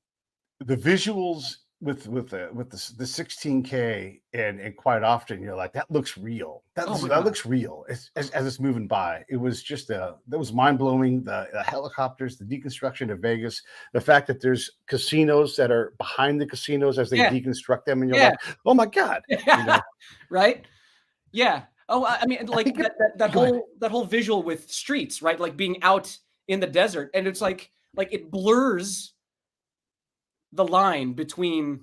visuals with the 16K and quite often you're like, that looks real. That looks real as it's moving by. It was just that was mind blowing. The helicopters, the deconstruction of Vegas, the fact that there's casinos that are behind the casinos as they deconstruct them, and you're like, oh my god,
right? Yeah. Oh, I mean, like that whole visual with streets, right? Like being out in the desert, and it's like it blurs the line between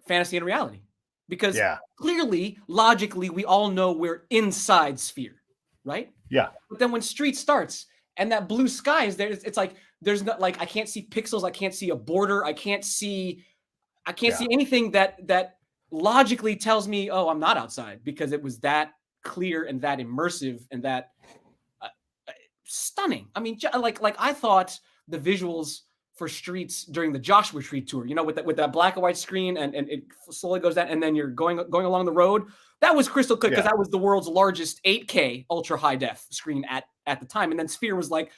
fantasy and reality, because clearly, logically, we all know we're inside Sphere, right?
Yeah.
But then when Street starts and that blue sky is there, it's like there's not, like, I can't see pixels, I can't see a border, I can't see anything that logically tells me, oh, I'm not outside, because it was that clear and that immersive and that stunning. I mean, like I thought the visuals for Streets during the Joshua Tree tour, with that black and white screen and it slowly goes down and then you're going along the road, that was crystal clear, because that was the world's largest 8K ultra high def screen at the time. And then Sphere was like,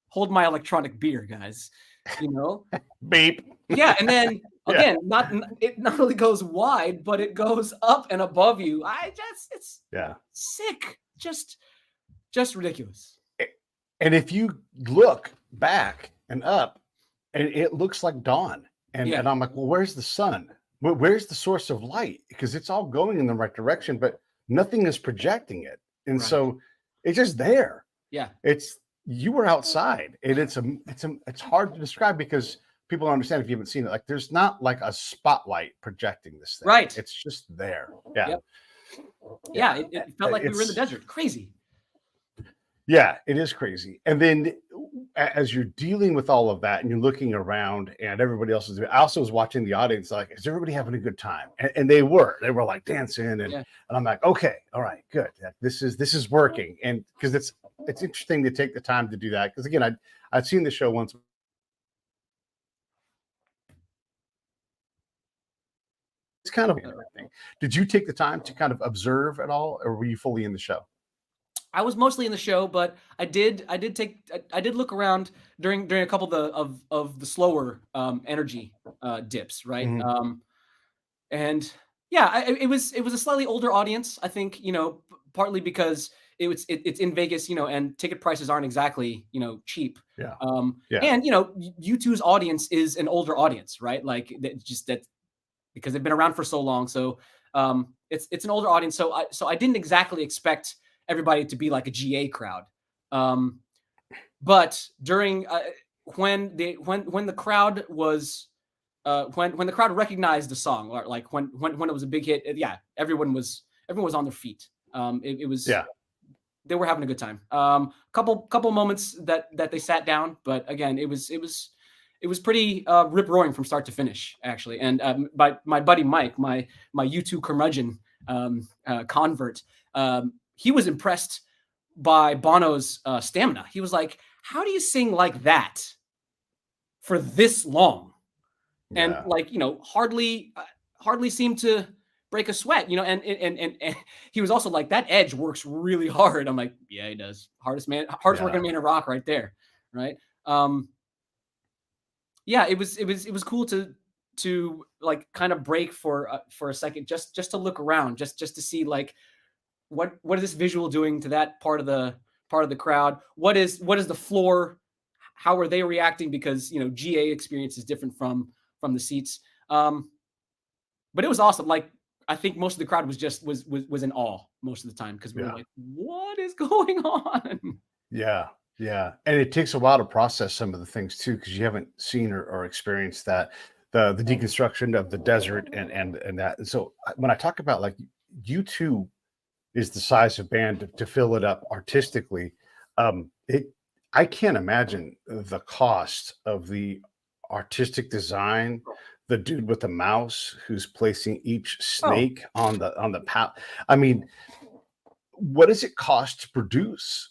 hold my electronic beer, guys,
beep.
Yeah, and then again, it not only goes wide, but it goes up and above you. It's sick, just ridiculous.
And if you look back and up, and it looks like dawn, and I'm like, well, where's the sun? Where's the source of light? Because it's all going in the right direction, but nothing is projecting it, and so it's just there.
Yeah,
you were outside, and it's hard to describe because people don't understand if you haven't seen it. Like, there's not like a spotlight projecting this thing.
Right.
It's just there.
Yeah. It felt like we were in the desert. Crazy.
Yeah, it is crazy. And then as you're dealing with all of that and you're looking around and everybody else is, I also was watching the audience, like, is everybody having a good time? And they were like dancing and I'm like, okay, all right, good. This is working. And because it's interesting to take the time to do that. Because again, I'd seen the show once. It's kind of interesting. Did you take the time to kind of observe at all, or were you fully in the show?
I was mostly in the show, but I did look around during a couple of the slower energy dips, right?
Mm-hmm.
And it was a slightly older audience, I think, partly because it's in Vegas, and ticket prices aren't exactly, cheap. And U2's audience is an older audience, right? Like that because they've been around for so long. So it's an older audience. So I didn't exactly expect everybody to be like a GA crowd. But during when the crowd was when the crowd recognized the song, or like when it was a big hit, everyone was on their feet. It was they were having a good time. Couple moments that they sat down, but again, it was pretty rip roaring from start to finish, actually. And my buddy Mike, my U2 curmudgeon convert, he was impressed by Bono's stamina. He was like, how do you sing like that for this long? And hardly seemed to break a sweat, and he was also like, that edge works really hard. I'm like, yeah, he does. Hardest working man in rock right there. Right. It was cool to like kind of break for a second, just to look around, just to see like, what is this visual doing to that part of the crowd? What is the floor? How are they reacting? Because GA experience is different from the seats. But it was awesome. Like, I think most of the crowd was in awe, most of the time because we were
Yeah.
like, what is going on?
Yeah. Yeah. And it takes a while to process some of the things too, because you haven't seen or experienced that the deconstruction of the desert and that. And so when I talk about like U2 is the size of band to fill it up artistically, it I can't imagine the cost of the artistic design. The dude with the mouse who's placing each
Oh,
snake on the I mean, what does it cost to produce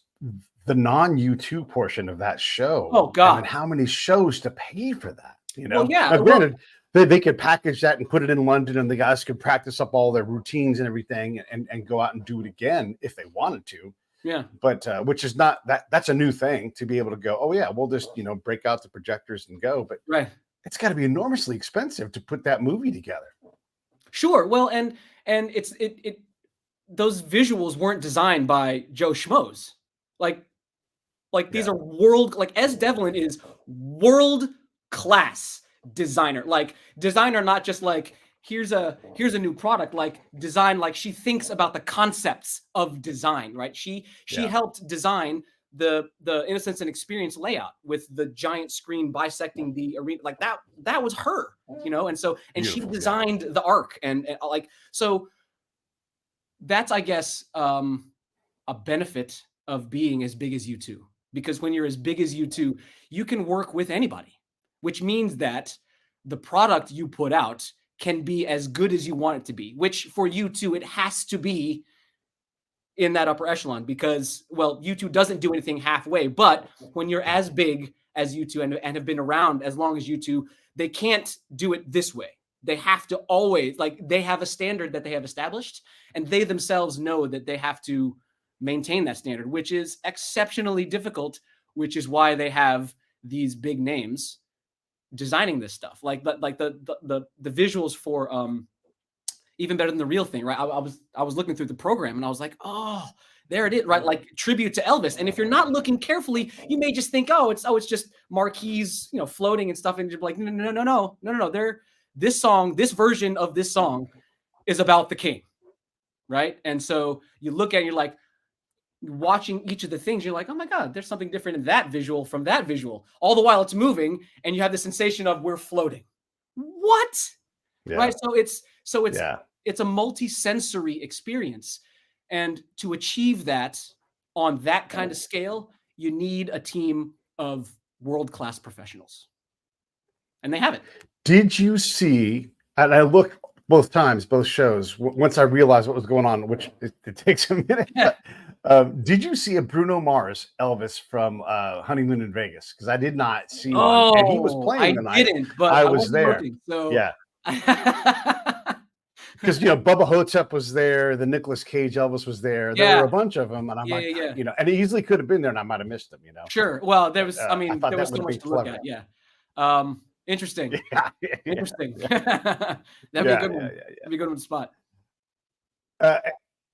the non U2 portion of that show?
oh
And then
God.
how many shows to pay for that? You
Well,
know,
yeah.
now
Well,
granted, they could package that and put it in London, and the guys could practice up all their routines and everything, and go out and do it again if they wanted to.
yeah.
But which is not that's a new thing to be able to go. Oh yeah, we'll just break out the projectors and go. But
Right.
it's got to be enormously expensive to put that movie together.
Sure. Well, and it those visuals weren't designed by Joe Schmoes. Like these
Yeah,
are like S. Devlin is world class designer. Like designer, not just like here's a new product. Like design, like she thinks about the concepts of design, right? She
yeah,
helped design the Innocence and Experience layout with the giant screen bisecting the arena. Like that was her, and so she
beautiful. Yeah,
designed the arc and like so that's I guess a benefit of being as big as U2 because when you're as big as U2 you can work with anybody, which means that the product you put out can be as good as you want it to be, which for U2 it has to be in that upper echelon because well U2 doesn't do anything halfway, but when you're as big as U2 and have been around as long as U2, they can't do it this way. They have to always like they have a standard that they have established and they themselves know that they have to maintain that standard, which is exceptionally difficult, which is why they have these big names designing this stuff. Like the visuals for even better than the real thing, right? I was looking through the program and I was like, oh, there it is, right? Like tribute to Elvis. And if you're not looking carefully, you may just think, oh, it's just marquees, floating and stuff, and you're like, no. This version of this song is about the king, right? And so you look at it, you're like watching each of the things, you're like, oh my God, there's something different in that visual from that visual. All the while it's moving, and you have the sensation of we're floating. What?
yeah,
Right? So
yeah.
it's a multi-sensory experience. And to achieve that on that kind of scale, you need a team of world-class professionals. And they have it.
Did you see? And I looked both times, both shows. Once I realized what was going on, which it takes a minute. But, did you see a Bruno Mars Elvis from Honeymoon in Vegas? Because I did not see one, and he was
Oh, I
playing the night.
didn't, but
I
I
was
wasn't
there.
looking. So
Yeah, because Bubba Hotep was there, the Nicolas Cage Elvis was there. There
yeah,
were a bunch of them, and I'm like,
yeah.
and he easily could have been there, and I might have missed him.
Sure. Well, there
But,
was,
I thought
there
that
was
would
so
have
much
been
to look
clever.
at. Yeah. Interesting.
Yeah,
Interesting.
yeah,
That'd be a
yeah,
good
yeah,
one.
yeah.
That'd be a good one to spot.
Uh,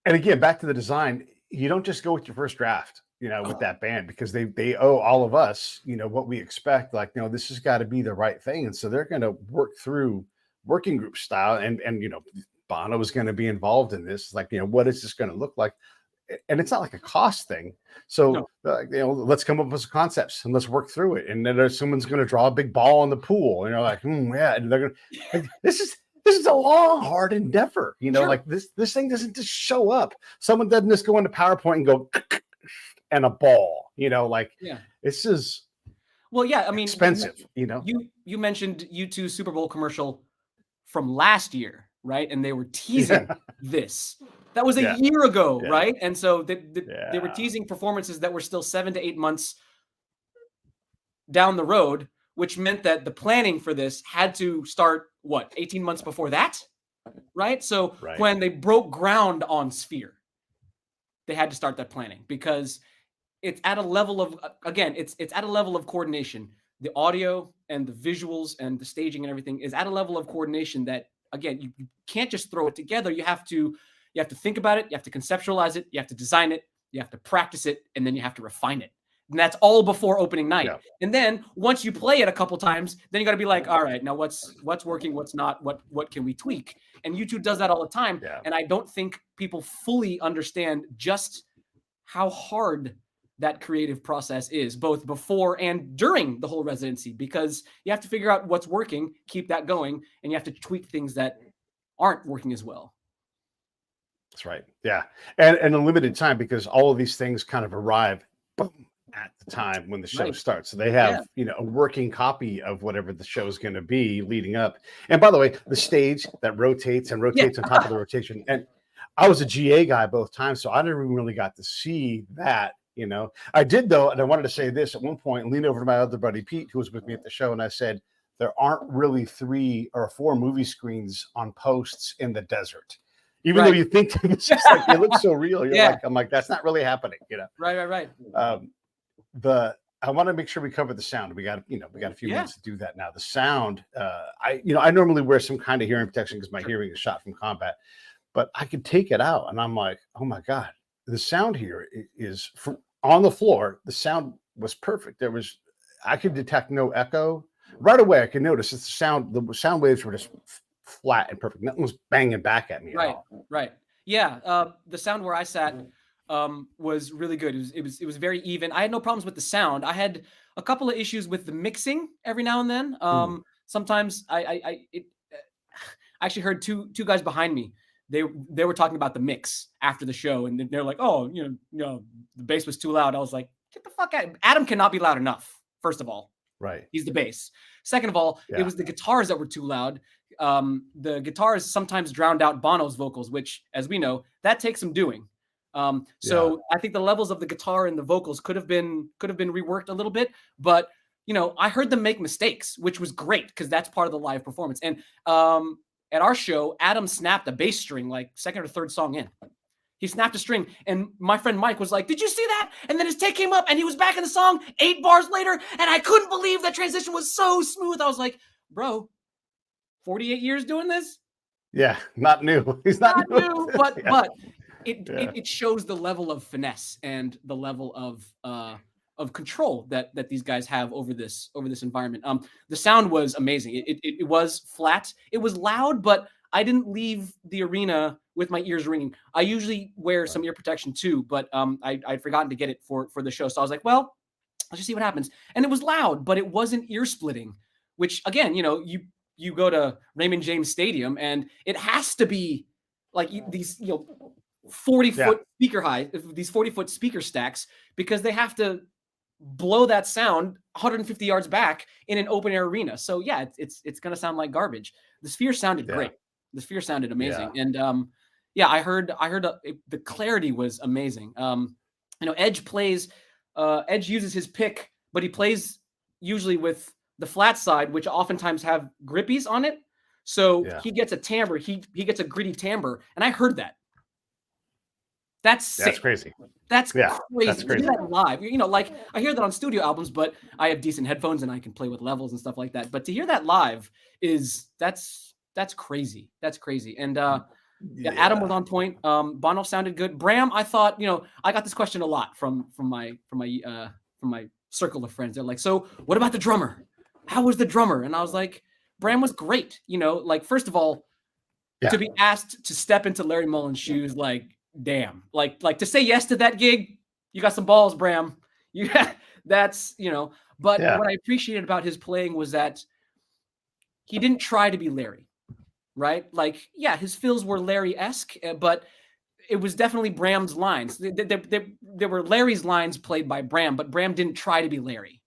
and again, back to the design, you don't just go with your first draft, with that band because they owe all of us, what we expect. Like, this has got to be the right thing, and so they're going to work through working group style, and Bono is going to be involved in this. Like, what is this going to look like? And it's not like a cost thing. So,
No.
let's come up with some concepts and let's work through it. And then there's someone's going to draw a big ball in the pool, and you're like, yeah, and they're going to. Like, this is a long, hard endeavor.
Sure.
Like this thing doesn't just show up. Someone doesn't just go into PowerPoint and go and a ball. Like
Yeah.
this is
Well, yeah. I mean,
expensive.
You mentioned U2 Super Bowl commercial from last year, right? And they were teasing this. That was a year ago, right? And so they were teasing performances that were still 7 to 8 months down the road, which meant that the planning for this had to start 18 months before that, right? So when they broke ground on Sphere, they had to start that planning because it's at a level of it's at a level of coordination. The audio and the visuals and the staging and everything is at a level of coordination that again you can't just throw it together. You have to think about it, you have to conceptualize it, you have to design it, you have to practice it, and then you have to refine it. And that's all before opening night.
Yeah.
And then once you play it a couple times, then you got to be like, all right, now what's working, what's not, what can we tweak? And YouTube does that all the time.
Yeah.
And I don't think people fully understand just how hard that creative process is, both before and during the whole residency, because you have to figure out what's working, keep that going, and you have to tweak things that aren't working as well.
That's right. Yeah. And a limited time, because all of these things kind of arrive boom, at the time when the show starts. So they have, a working copy of whatever the show is going to be leading up. And by the way, the stage that rotates and rotates on top of the rotation. And I was a GA guy both times, so I never really got to see that. I did though, and I wanted to say this at one point, lean over to my other buddy Pete, who was with me at the show, and I said, there aren't really 3 or 4 movie screens on posts in the desert. Even though you think it's just like it looks so real, I'm like, that's not really happening,
Right.
I want to make sure we cover the sound. We got a few minutes to do that now. The sound, I normally wear some kind of hearing protection because my hearing is shot from combat, but I could take it out, and I'm like, oh my god, the sound here is on the floor. The sound was perfect. I could detect no echo right away. I could notice the sound waves were just flat and perfect. Nothing was banging back at me.
Right. Yeah. The sound where I sat was really good. It was very even. I had no problems with the sound. I had a couple of issues with the mixing every now and then. Sometimes I actually heard two guys behind me. They were talking about the mix after the show, and they're like, "Oh, the bass was too loud." I was like, "Get the fuck out!" Adam cannot be loud enough. First of all,
right?
He's the bass. Second of all, it was the guitars that were too loud. The guitars sometimes drowned out Bono's vocals, which, as we know, that takes some doing. So I think the levels of the guitar and the vocals could have been reworked a little bit, but I heard them make mistakes, which was great because that's part of the live performance. And at our show, Adam snapped a bass string like second or third song in. He snapped a string, and my friend Mike was like, "Did you see that?" And then his take came up, and he was back in the song 8 bars later, and I couldn't believe that transition was so smooth. I was like, "Bro, 48 years doing this?"
Yeah, not new. He's not new,
but it shows the level of finesse and the level of control that these guys have over this environment. The sound was amazing. It was flat. It was loud, but I didn't leave the arena with my ears ringing. I usually wear some ear protection too, but I'd forgotten to get it for the show. So I was like, well, let's just see what happens. And it was loud, but it wasn't ear splitting, which again, you go to Raymond James Stadium and it has to be like these, 40-foot speaker high, these 40-foot speaker stacks, because they have to blow that sound 150 yards back in an open air arena. So yeah, it's going to sound like garbage. The Sphere sounded great. The Sphere sounded amazing. And I heard the clarity was amazing. Edge uses his pick, but he plays usually with the flat side, which oftentimes have grippies on it. So he gets a timbre. He gets a gritty timbre. And I heard that. That's sick.
That's crazy.
That's crazy.
That's crazy.
To hear that live, like I hear that on studio albums, but I have decent headphones and I can play with levels and stuff like that. But to hear that live that's crazy. That's crazy. And Adam was on point. Bono sounded good. Bram, I thought, I got this question a lot from my circle of friends. They're like, "So what about the drummer? How was the drummer?" And I was like, Bram was great. First of all, to be asked to step into Larry Mullen's shoes, like, damn, like to say yes to that gig, you got some balls, Bram. That's, but what I appreciated about his playing was that he didn't try to be Larry, right? Like, his fills were Larry-esque, but it was definitely Bram's lines. There were Larry's lines played by Bram, but Bram didn't try to be Larry.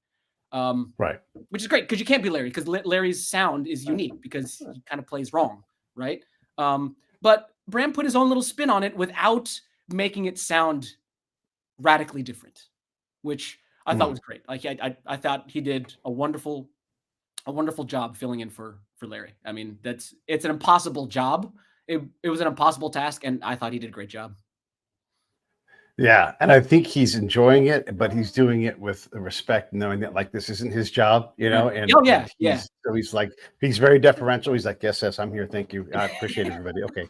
Right.
Which is great because you can't be Larry because Larry's sound is unique because he kind of plays wrong, right? But Bram put his own little spin on it without making it sound radically different, which I thought was great. Like I thought he did a wonderful job filling in for Larry. I mean, it's an impossible job. It was an impossible task, and I thought he did a great job.
Yeah, and I think he's enjoying it, but he's doing it with respect, knowing that like this isn't his job, And so he's very deferential. He's like, yes, I'm here. Thank you. I appreciate everybody. Okay,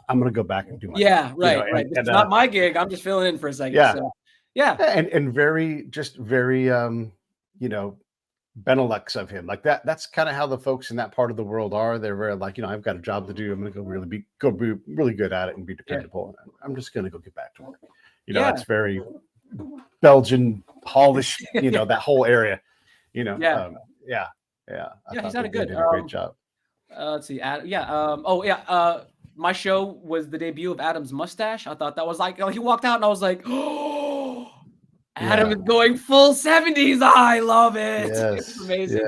I'm gonna go back and do my
right. It's not my gig. I'm just filling in for a second.
Yeah,
so. Yeah.
And very you know, Benelux of him. Like that's kind of how the folks in that part of the world are. They're very like, I've got a job to do. I'm gonna go be really good at it and be
Yeah.
dependable. I'm just gonna go get back to work.
Yeah.
That's very Belgian, Polish, that whole area.
Yeah.
Yeah.
Yeah, he's not a
they
good.
did a great job.
Let's see. My show was the debut of Adam's mustache. I thought that was like he walked out and I was like, oh, Adam is going full 70s. I love it. It's
Yes.
amazing.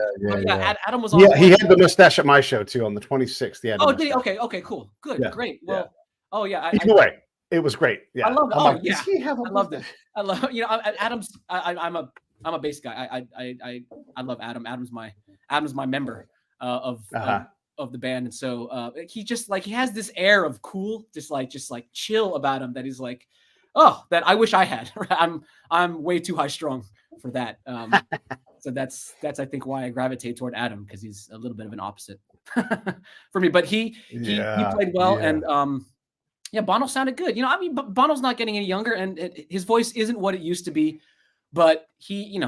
Adam was on.
Yeah, he had the mustache at my show too on the 26th. He had the
Oh, did he?
mustache.
Okay, cool. Good,
Yeah,
great. Well, oh yeah.
Either way, it was great. Yeah.
I love it.
I'm
Oh
like,
yeah.
does he have a
I loved it.
mustache?
I love Adam's. I'm a bass guy. I love Adam. Adam's my member of the band, and so he just like he has this air of cool, just like chill about him that he's like, oh, that I wish I had. I'm way too high strung for that. So that's I think why I gravitate toward Adam, because he's a little bit of an opposite for me. But he played well, and Bono sounded good. Bono's not getting any younger, and his voice isn't what it used to be. But he,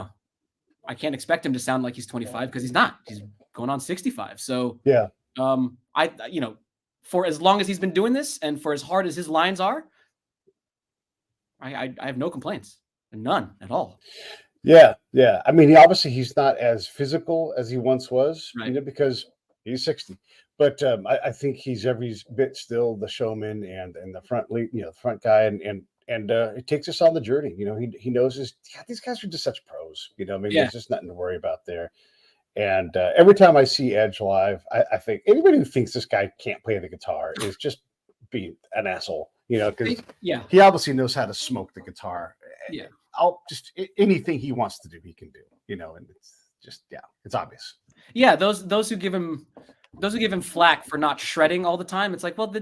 I can't expect him to sound like he's 25 because he's not. He's going on 65. So for as long as he's been doing this, and for as hard as his lines are, I have no complaints, none at all.
Yeah. I mean, he's not as physical as he once was,
right.
Because he's 60. But I think he's every bit still the showman and the front lead, the front guy, and it takes us on the journey. He knows these guys are just such pros. There's just nothing to worry about there. And every time I see Edge live, I think anybody who thinks this guy can't play the guitar is just being an asshole. Because he obviously knows how to smoke the guitar.
Yeah.
Anything he wants to do, he can do. And it's just it's obvious.
Yeah, those who give him flack for not shredding all the time, it's like, well,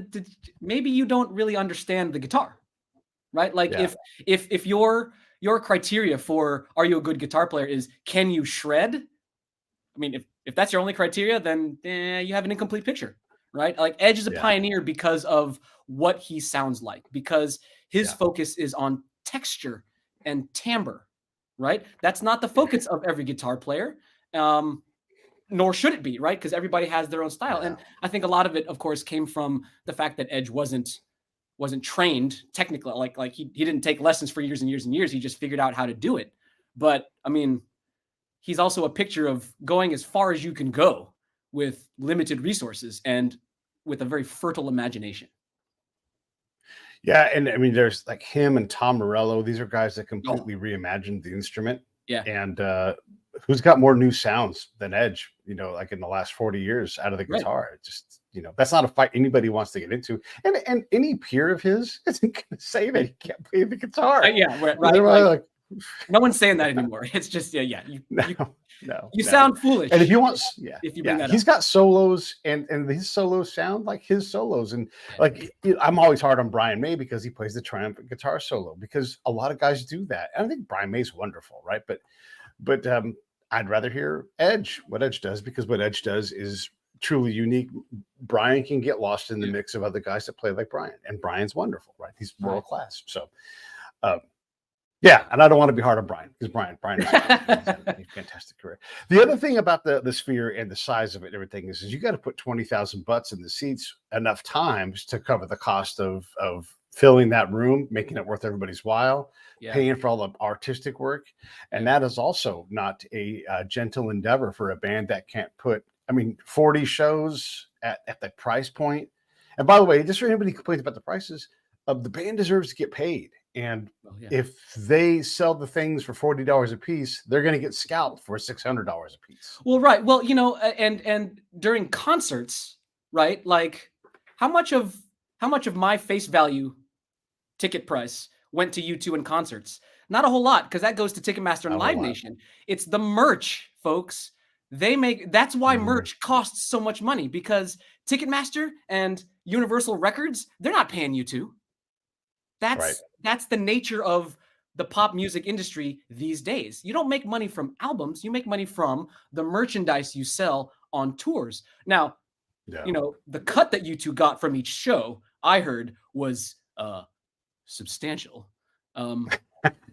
maybe you don't really understand the guitar, right? Like if your criteria for are you a good guitar player is can you shred? I mean, if that's your only criteria, then you have an incomplete picture, right? Like Edge is a pioneer because of what he sounds like, because his focus is on texture and timbre, right? That's not the focus of every guitar player. Nor should it be, right? Because everybody has their own style. And I think a lot of it, of course, came from the fact that Edge wasn't trained technically. Like he didn't take lessons for years and years and years. He just figured out how to do it. But I mean, he's also a picture of going as far as you can go with limited resources and with a very fertile imagination.
Yeah, and I mean, there's like him and Tom Morello. These are guys that completely reimagined the instrument.
Yeah.
And who's got more new sounds than Edge, like in the last 40 years out of the guitar? Right. Just, that's not a fight anybody wants to get into. And any peer of his isn't going to say that he can't play the guitar.
Right. No one's saying that anymore. It's just, you sound foolish.
And if you want,
if you bring that
he's
up.
got solos and his solos sound like his solos. And I'm always hard on Brian May because he plays the triumphant guitar solo, because a lot of guys do that. And I think Brian May's wonderful, right? But I'd rather hear what Edge does, because what Edge does is truly unique. Brian can get lost in the mix of other guys that play like Brian, and Brian's wonderful, right? He's world class. So, and I don't want to be hard on Brian, because Brian is a fantastic career. The other thing about the sphere and the size of it and everything is you got to put 20,000 butts in the seats enough times to cover the cost of filling that room, making it worth everybody's while, paying for all the artistic work. And that is also not a gentle endeavor for a band that can't put, 40 shows at the price point. And by the way, just for anybody who complains about the prices, the band deserves to get paid. And if they sell the things for $40 a piece, they're going to get scalped for $600 a piece.
Well, right. Well, and during concerts, right? Like how much of my face value ticket price went to U2 in concerts? Not a whole lot, because that goes to Ticketmaster and Live Nation. It's the merch, folks. That's why merch costs so much money, because Ticketmaster and Universal Records, they're not paying U2. That's the nature of the pop music industry these days. You don't make money from albums. You make money from the merchandise you sell on tours. Now, the cut that U2 got from each show, I heard, was substantial.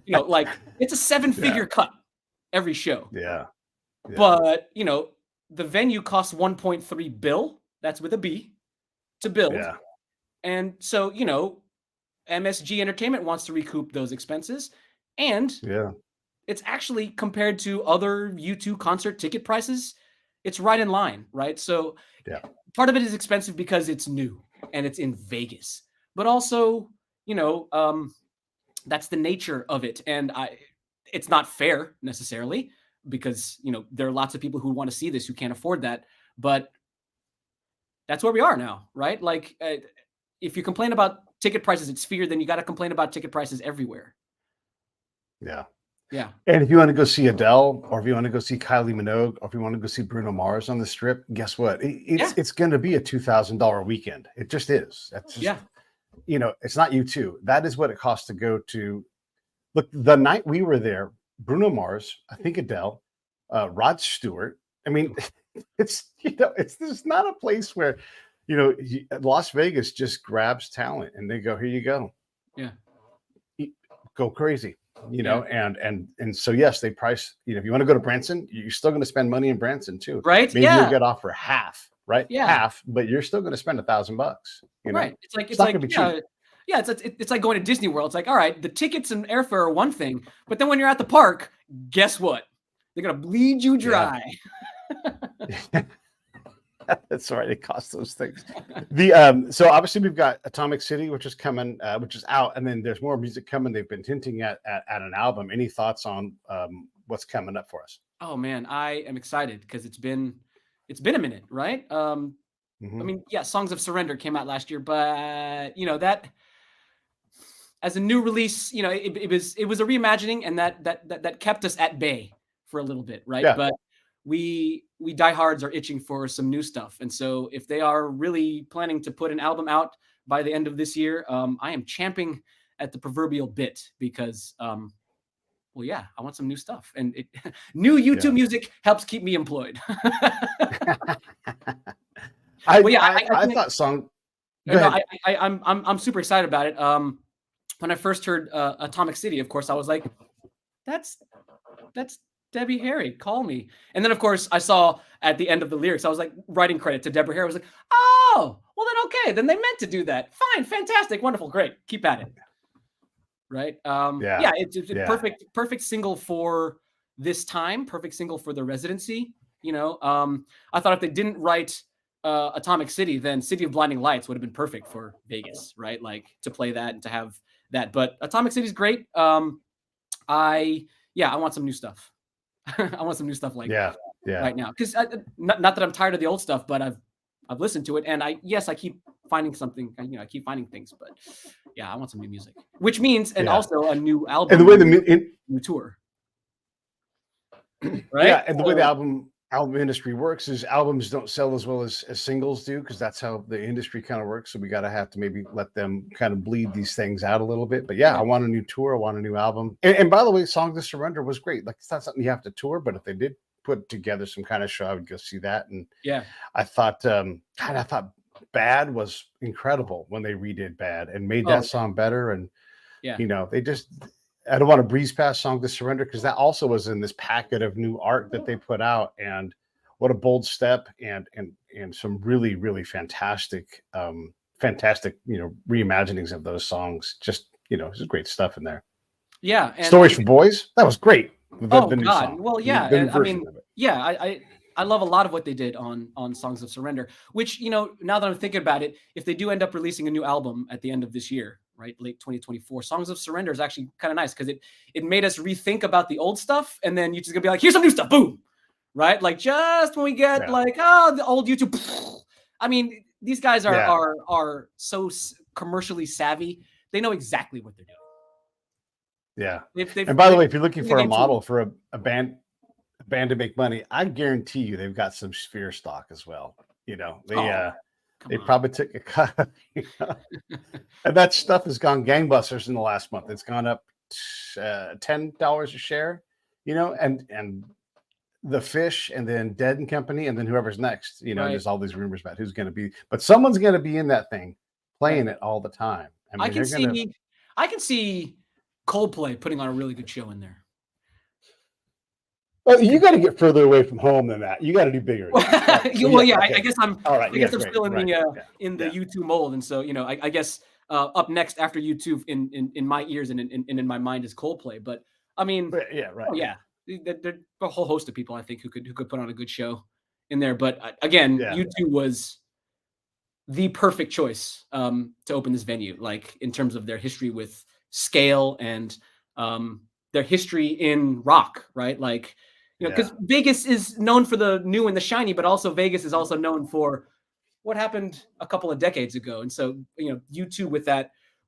like it's a 7-figure cut every show.
Yeah.
But, the venue costs 1.3 bill, that's with a B, to build.
Yeah.
And so, MSG Entertainment wants to recoup those expenses. And it's actually, compared to other U2 concert ticket prices, it's right in line, right? So part of it is expensive because it's new and it's in Vegas. But also, that's the nature of it. And it's not fair necessarily, because there are lots of people who want to see this who can't afford that, but that's where we are now, right? Like, if you complain about ticket prices at Sphere, then you got to complain about ticket prices everywhere.
Yeah.
And
if you want to go see Adele, or if you want to go see Kylie Minogue, or if you want to go see Bruno Mars on the Strip, guess what? It's going to be a $2,000 weekend. It just is. That's just, it's not U2. That is what it costs to go to. Look, the night we were there, Bruno Mars, I think Adele, Rod Stewart. I mean, it's not a place where, Las Vegas just grabs talent and they go, here you go.
Yeah.
Go crazy, and so, yes, they price, if you want to go to Branson, you're still going to spend money in Branson too.
Right.
Maybe you'll get off for half, right?
Yeah.
Half, but you're still going to spend $1,000,
Right. It's like,
cheap.
Yeah, it's like going to Disney World. It's like, all right, the tickets and airfare are one thing, but then when you're at the park, guess what? They're gonna bleed you dry.
Yeah. That's right. It costs those things. So obviously we've got Atomic City, which is coming, which is out, and then there's more music coming. They've been hinting at an album. Any thoughts on what's coming up for us?
Oh man, I am excited because it's been a minute, right? I mean, Songs of Surrender came out last year, but that, as a new release, it was a reimagining, and that kept us at bay for a little bit, right?
Yeah.
But we diehards are itching for some new stuff, and so if they are really planning to put an album out by the end of this year, I am champing at the proverbial bit, because I want some new stuff, and new YouTube music helps keep me employed.
I thought song.
I'm super excited about it. When I first heard Atomic City, of course, I was like, that's Debbie Harry, call me. And then, of course, I saw at the end of the lyrics, I was like, writing credit to Deborah Harry. I was like, oh, well then, okay, then they meant to do that. Fine, fantastic, wonderful, great, keep at it. Right? It's perfect single for this time, perfect single for the residency. I thought if they didn't write Atomic City, then City of Blinding Lights would have been perfect for Vegas, right? Like, to play that and to have that. But Atomic City's great. I want some new stuff. I want some new stuff right now, because not that I'm tired of the old stuff, but I've listened to it, and I keep finding something. I keep finding things, but I want some new music, which means also a new album,
and the way
new tour, right?
Yeah, and the way the album industry works is albums don't sell as well as singles do, because that's how the industry kind of works. So we have to maybe let them kind of bleed these things out a little bit. But I want a new tour. I want a new album. And by the way, Songs of Surrender was great. Like, it's not something you have to tour, but if they did put together some kind of show, I would go see that. And I thought, I thought Bad was incredible when they redid Bad and made that song better. And they just, I don't want to breeze past Song to Surrender, because that also was in this packet of new art that they put out, and what a bold step, and some really, really fantastic reimaginings of those songs. Just, there's great stuff in there.
Yeah. And
Stories for Boys, that was great.
The new song. Well, I love a lot of what they did on Songs of Surrender, which, now that I'm thinking about it, if they do end up releasing a new album at the end of this year, right, late 2024, Songs of Surrender is actually kind of nice, because it made us rethink about the old stuff, and then you're just gonna be like, here's some new stuff, boom, right? Like, just when we get the old YouTube. I mean, these guys are so commercially savvy, they know exactly what they're doing.
Yeah. And by the way, if you're looking for a model for a band to make money, I guarantee you they've got some Sphere stock as well. They probably took a cut, and that stuff has gone gangbusters in the last month. It's gone up $10 a share, and the Fish, and then Dead and Company, and then whoever's next. There's all these rumors about who's going to be, but someone's going to be in that thing playing it all the time.
I can see Coldplay putting on a really good show in there.
Well, you got to get further away from home than that. You got to do bigger.
I guess I'm.
All right,
I guess I'm
great,
still in
right,
the U2 mold, and so I guess up next after U2 in my ears and in my mind is Coldplay. But I mean, there's a whole host of people I think who could put on a good show in there. But again, U2 was the perfect choice to open this venue, like in terms of their history with scale and their history in rock, right? Like. Because Vegas is known for the new and the shiny, but also Vegas is also known for what happened a couple of decades ago. And so, U2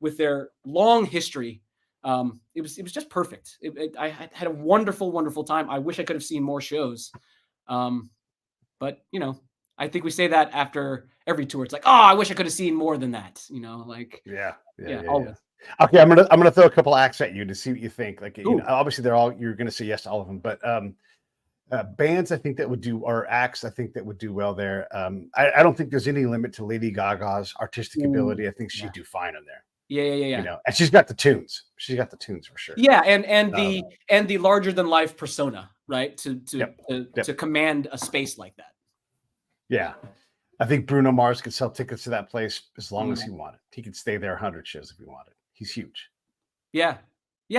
with their long history, it was just perfect. I had a wonderful, wonderful time. I wish I could have seen more shows. But I think we say that after every tour. It's like, oh, I wish I could have seen more than that. Always.
Okay, I'm gonna throw a couple acts at you to see what you think. Like, obviously you're gonna say yes to all of them, but bands I think that would do, or acts I think that would do well there. I don't think there's any limit to Lady Gaga's artistic ability. I think she'd do fine in there.
Yeah.
And she's got the tunes. She's got the tunes for sure.
Yeah, and the larger than life persona, right? To command a space like that.
Yeah. I think Bruno Mars could sell tickets to that place as long as he wanted. He could stay there 100 shows if he wanted. He's huge.
Yeah,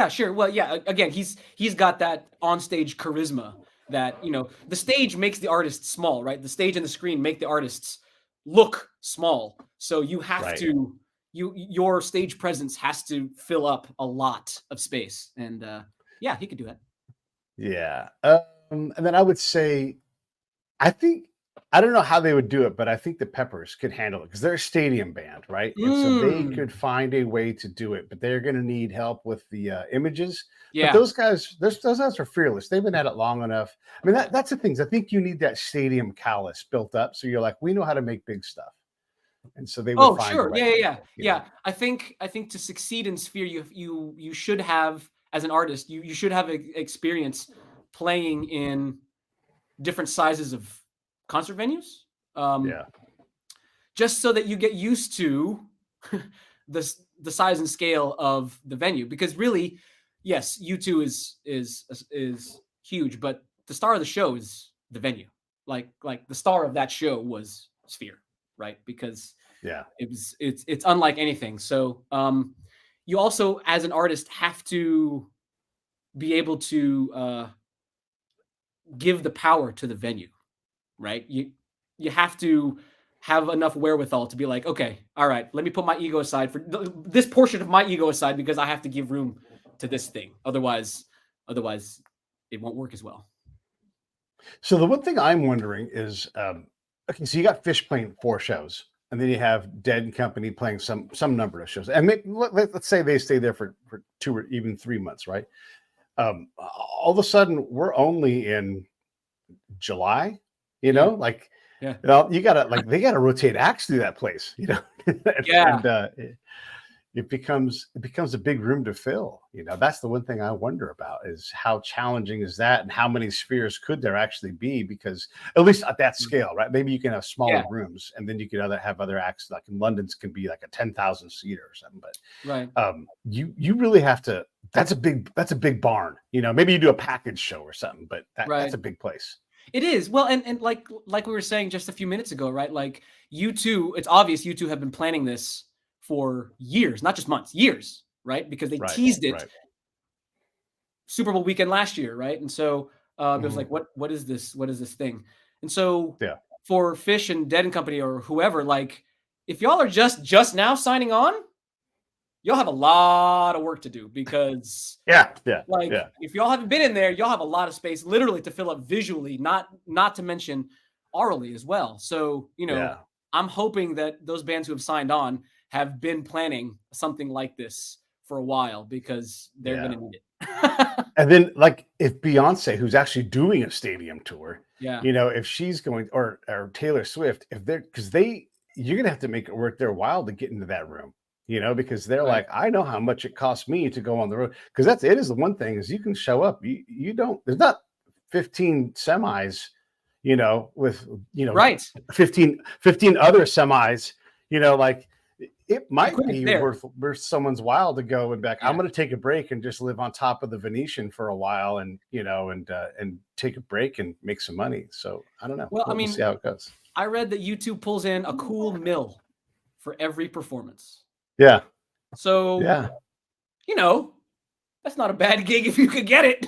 sure. Well, yeah. Again, he's got that onstage charisma that the stage makes the artists small, right? The stage and the screen make the artists look small. So you have to your stage presence has to fill up a lot of space, and he could do that.
Yeah, and then I would say, I don't know how they would do it, but I think the Peppers could handle it because they're a stadium band, right? And so they could find a way to do it, but they're going to need help with the images. Yeah. But those guys are fearless. They've been at it long enough. I mean, that's the things. I think you need that stadium callus built up. So you're like, we know how to make big stuff. And so they would find a way.
Yeah. I think to succeed in Sphere, you should have, as an artist, you should have experience playing in different sizes of concert venues, just so that you get used to the size and scale of the venue. Because really, yes, U2 is huge, but the star of the show is the venue. Like the star of that show was Sphere, right? Because it's unlike anything. So you also, as an artist, have to be able to give the power to the venue. Right? You have to have enough wherewithal to be like, okay, all right, let me put my ego aside for this portion of my ego aside because I have to give room to this thing. Otherwise it won't work as well.
So the one thing I'm wondering is, okay, so you got Fish playing 4 shows, and then you have Dead and Company playing some number of shows, and let's say they stay there for 2 or even 3 months, right? All of a sudden, we're only in July. You gotta they gotta rotate acts through that place, and it becomes a big room to fill. That's the one thing I wonder about is how challenging is that, and how many spheres could there actually be? Because at least at that scale, right? Maybe you can have smaller rooms, and then you could have other acts. Like in London's can be like a 10,000 seater or something. But you really have to. That's a big barn. Maybe you do a package show or something, but that's a big place.
It is. Well, and like we were saying just a few minutes ago, right? Like U2, it's obvious U2 have been planning this for years, not just months, years, right? Because they teased it Super Bowl weekend last year, right? And so it was like, what is this? What is this thing? And so for Fish and Dead and Company or whoever, like if y'all are just now signing on, you'll have a lot of work to do because if y'all haven't been in there, y'all have a lot of space literally to fill up visually, not to mention orally as well. So, I'm hoping that those bands who have signed on have been planning something like this for a while because they're going to need it.
And then like if Beyonce, who's actually doing a stadium tour, if she's going or Taylor Swift, you're going to have to make it worth their while to get into that room. Because they're like, I know how much it costs me to go on the road. Because it is the one thing is you can show up. There's not 15 semis, with 15 other semis, it might
equipment's
be
there.
worth someone's while to go and back.
Yeah.
I'm going to take a break and just live on top of the Venetian for a while, and and take a break and make some money. So I don't know.
Well, I
We'll
mean,
see how it goes.
I read that YouTube pulls in a cool mill for every performance.
Yeah,
So,
yeah.
that's not a bad gig if you could get it.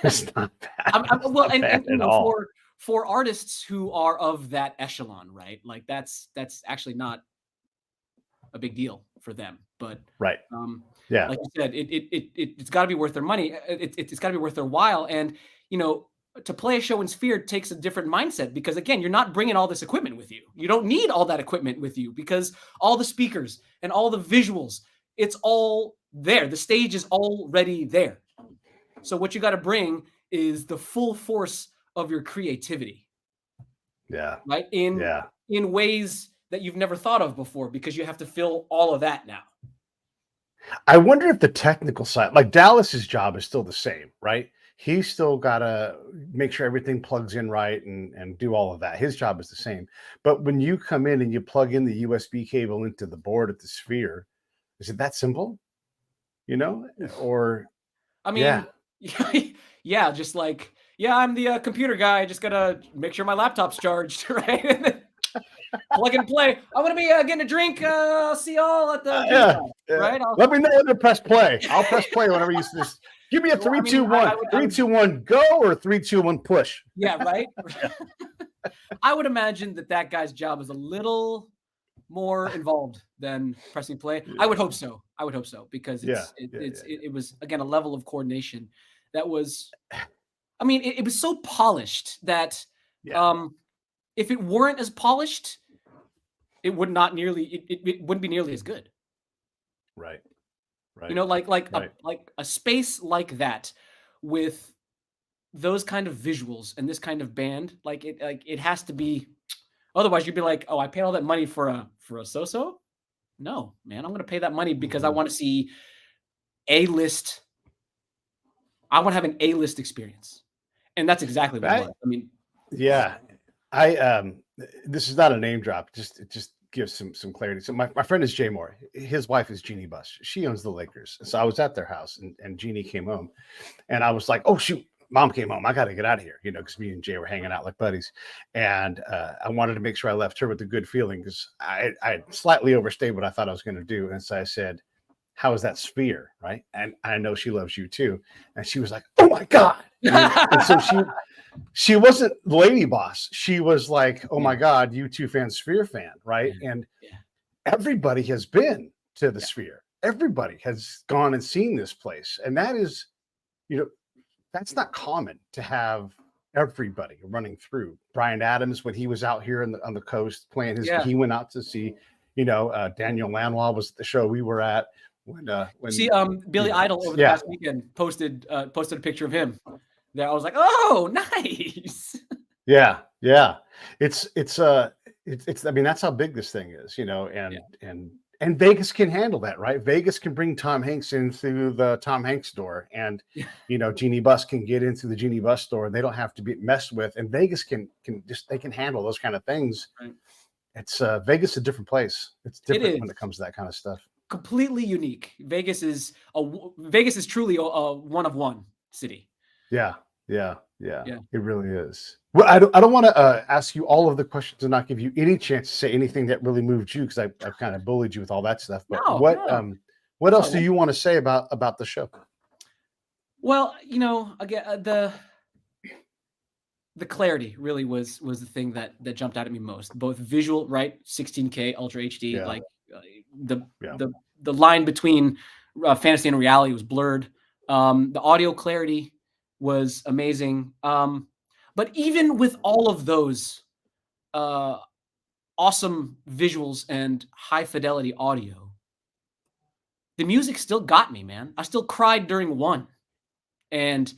It's not bad.
Well,
It's not bad
and
at all.
for artists who are of that echelon, right? Like that's actually not a big deal for them. But
Right. Yeah.
like you said, it's got to be worth their money. It's got to be worth their while. And to play a show in Sphere takes a different mindset because again, you're not bringing all this equipment with you. You don't need all that equipment with you because all the speakers and all the visuals, it's all there. The stage is already there. So what you got to bring is the full force of your creativity.
Yeah.
Right? In ways that you've never thought of before because you have to fill all of that now.
I wonder if the technical side, like Dallas's job is still the same, right? He's still got to make sure everything plugs in right and do all of that. His job is the same. But when you come in and you plug in the USB cable into the board at the Sphere, is it that simple? Or
I mean, yeah, just like, I'm the computer guy. I just got to make sure my laptop's charged, right? Plug and play. I'm going to be getting a drink. I'll see y'all at the right?
Let me know when to press play. I'll press play whenever you just give me a 3, 2, 1. 3, 2, 1, go, or 3, 2, 1, push.
Yeah, right. I would imagine that guy's job is a little more involved than pressing play. Yeah. I would hope so because it was again a level of coordination that was, I mean, it was so polished that if it weren't as polished, it would not nearly it wouldn't be nearly as good.
Right.
Like a space like that with those kind of visuals and this kind of band, it has to be. Otherwise, you'd be like, "Oh, I paid all that money for a so-so." No, man, I'm going to pay that money because I want to see A-list. I want to have an A-list experience, and that's exactly what it was. I mean,
yeah, this is not a name drop. It just gives some clarity. So my friend is Jay Moore. His wife is Jeannie Buss. She owns the Lakers. So I was at their house, and Jeannie came home, and I was like, "Oh shoot." Mom came home. I got to get out of here, because me and Jay were hanging out like buddies. And I wanted to make sure I left her with a good feeling because I slightly overstayed what I thought I was going to do. And so I said, "How is that Sphere?" Right. And I know she loves you too. And she was like, "Oh my God." And so she wasn't lady boss. She was like, "Oh my God, U2 fan, Sphere fan." Right. And everybody has been to the Sphere. Everybody has gone and seen this place. And that is, that's not common to have everybody running through. Bryan Adams, when he was out here on the coast playing he went out to see, Daniel Lanois was at the show we were at. When
Billy Idol over the past weekend posted a picture of him. There, I was like, "Oh, nice."
Yeah. It's I mean, that's how big this thing is, and Vegas can handle that, right? Vegas can bring Tom Hanks in through the Tom Hanks door, and Jeannie Buss can get into the Jeannie Buss store. They don't have to be messed with, and Vegas can handle those kind of things. Right. It's Vegas is a different place. It's different when it comes to that kind of stuff.
Completely unique. Vegas is truly a one of one city.
Yeah. It really is. Well, I don't want to ask you all of the questions and not give you any chance to say anything that really moved you because I've kind of bullied you with all that stuff. But what else do you want to say about the show?
Well, again, the clarity really was the thing that jumped out at me most. Both visual, right, 16K Ultra HD, like the line between fantasy and reality was blurred. The audio clarity was amazing. But even with all of those awesome visuals and high fidelity audio, the music still got me, man. I still cried during one. And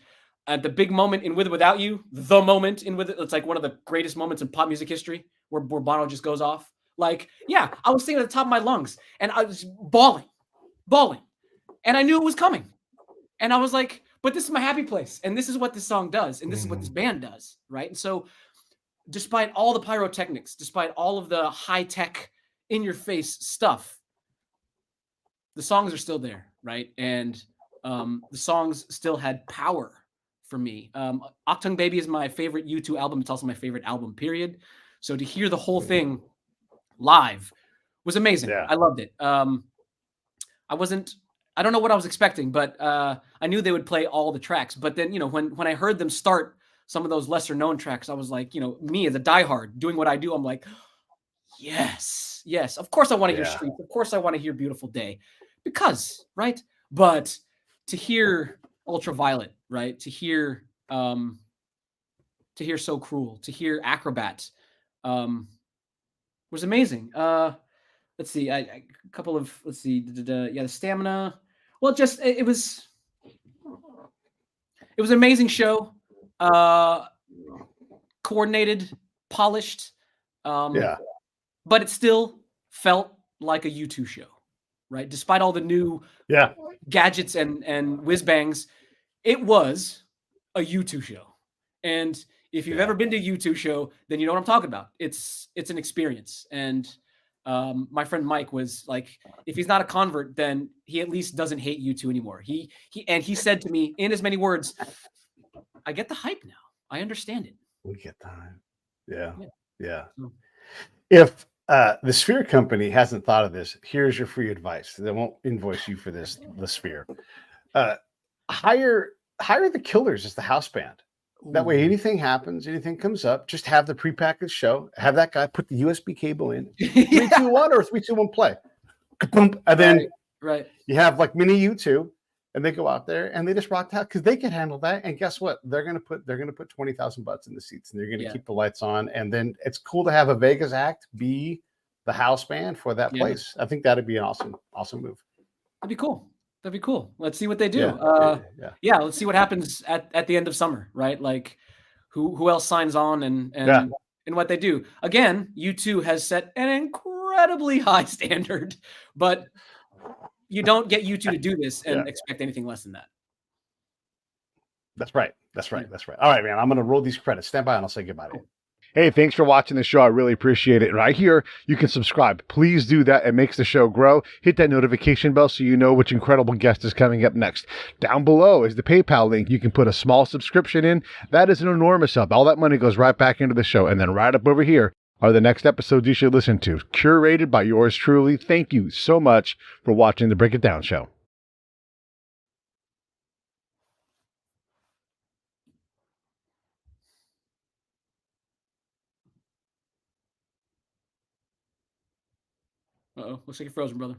at the big moment in With or Without You, the moment in With It, it's like one of the greatest moments in pop music history where Bono just goes off. Like, I was singing at the top of my lungs and I was bawling. And I knew it was coming. And I was like, but this is my happy place. And this is what this song does. And this is what this band does. Right. And so despite all the pyrotechnics, despite all of the high tech in your face stuff, the songs are still there, right? And the songs still had power for me. Octung Baby is my favorite U2 album. It's also my favorite album, period. So to hear the whole thing live was amazing.
Yeah.
I loved it. I don't know what I was expecting, but I knew they would play all the tracks. But then, when I heard them start some of those lesser known tracks, I was like, me as a diehard doing what I do, I'm like, yes, of course I want to hear Streets. Of course I want to hear Beautiful Day, because, right? But to hear Ultraviolet, right? To hear So Cruel, to hear Acrobat, was amazing. Let's see, a couple of, the Stamina. Well, just it was an amazing show. Coordinated, polished. But it still felt like a U2 show, right? Despite all the new gadgets and whiz bangs, it was a U2 show. And if you've ever been to a U2 show, then you know what I'm talking about. It's an experience. And my friend Mike was like, if he's not a convert, then he at least doesn't hate U2 anymore. He said to me in as many words, I get the hype now. I understand it.
We get the hype. Yeah.
So,
if the Sphere company hasn't thought of this, here's your free advice. They won't invoice you for this. The Sphere, hire the Killers as the house band. That way, anything happens, anything comes up, just have the prepackaged show. Have that guy put the USB cable in 3, 2, 1, or 3, 2, 1 play, and then you have like mini U2, and they go out there and they just rock out because they can handle that. And guess what? They're gonna put 20,000 butts in the seats, and they're gonna keep the lights on. And then it's cool to have a Vegas act be the house band for that place. I think that'd be an awesome move.
That'd be cool. Let's see what they do. Let's see what happens at the end of summer, right? Like who else signs on and what they do. Again, U2 has set an incredibly high standard, but you don't get U2 to do this and expect anything less than that.
That's right. All right, man. I'm going to roll these credits. Stand by and I'll say goodbye to you.
Hey, thanks for watching the show. I really appreciate it. Right here, you can subscribe. Please do that. It makes the show grow. Hit that notification bell so you know which incredible guest is coming up next. Down below is the PayPal link. You can put a small subscription in. That is an enormous help. All that money goes right back into the show. And then right up over here are the next episodes you should listen to, curated by yours truly. Thank you so much for watching the Break It Down show.
Uh-oh, looks like you're frozen, brother.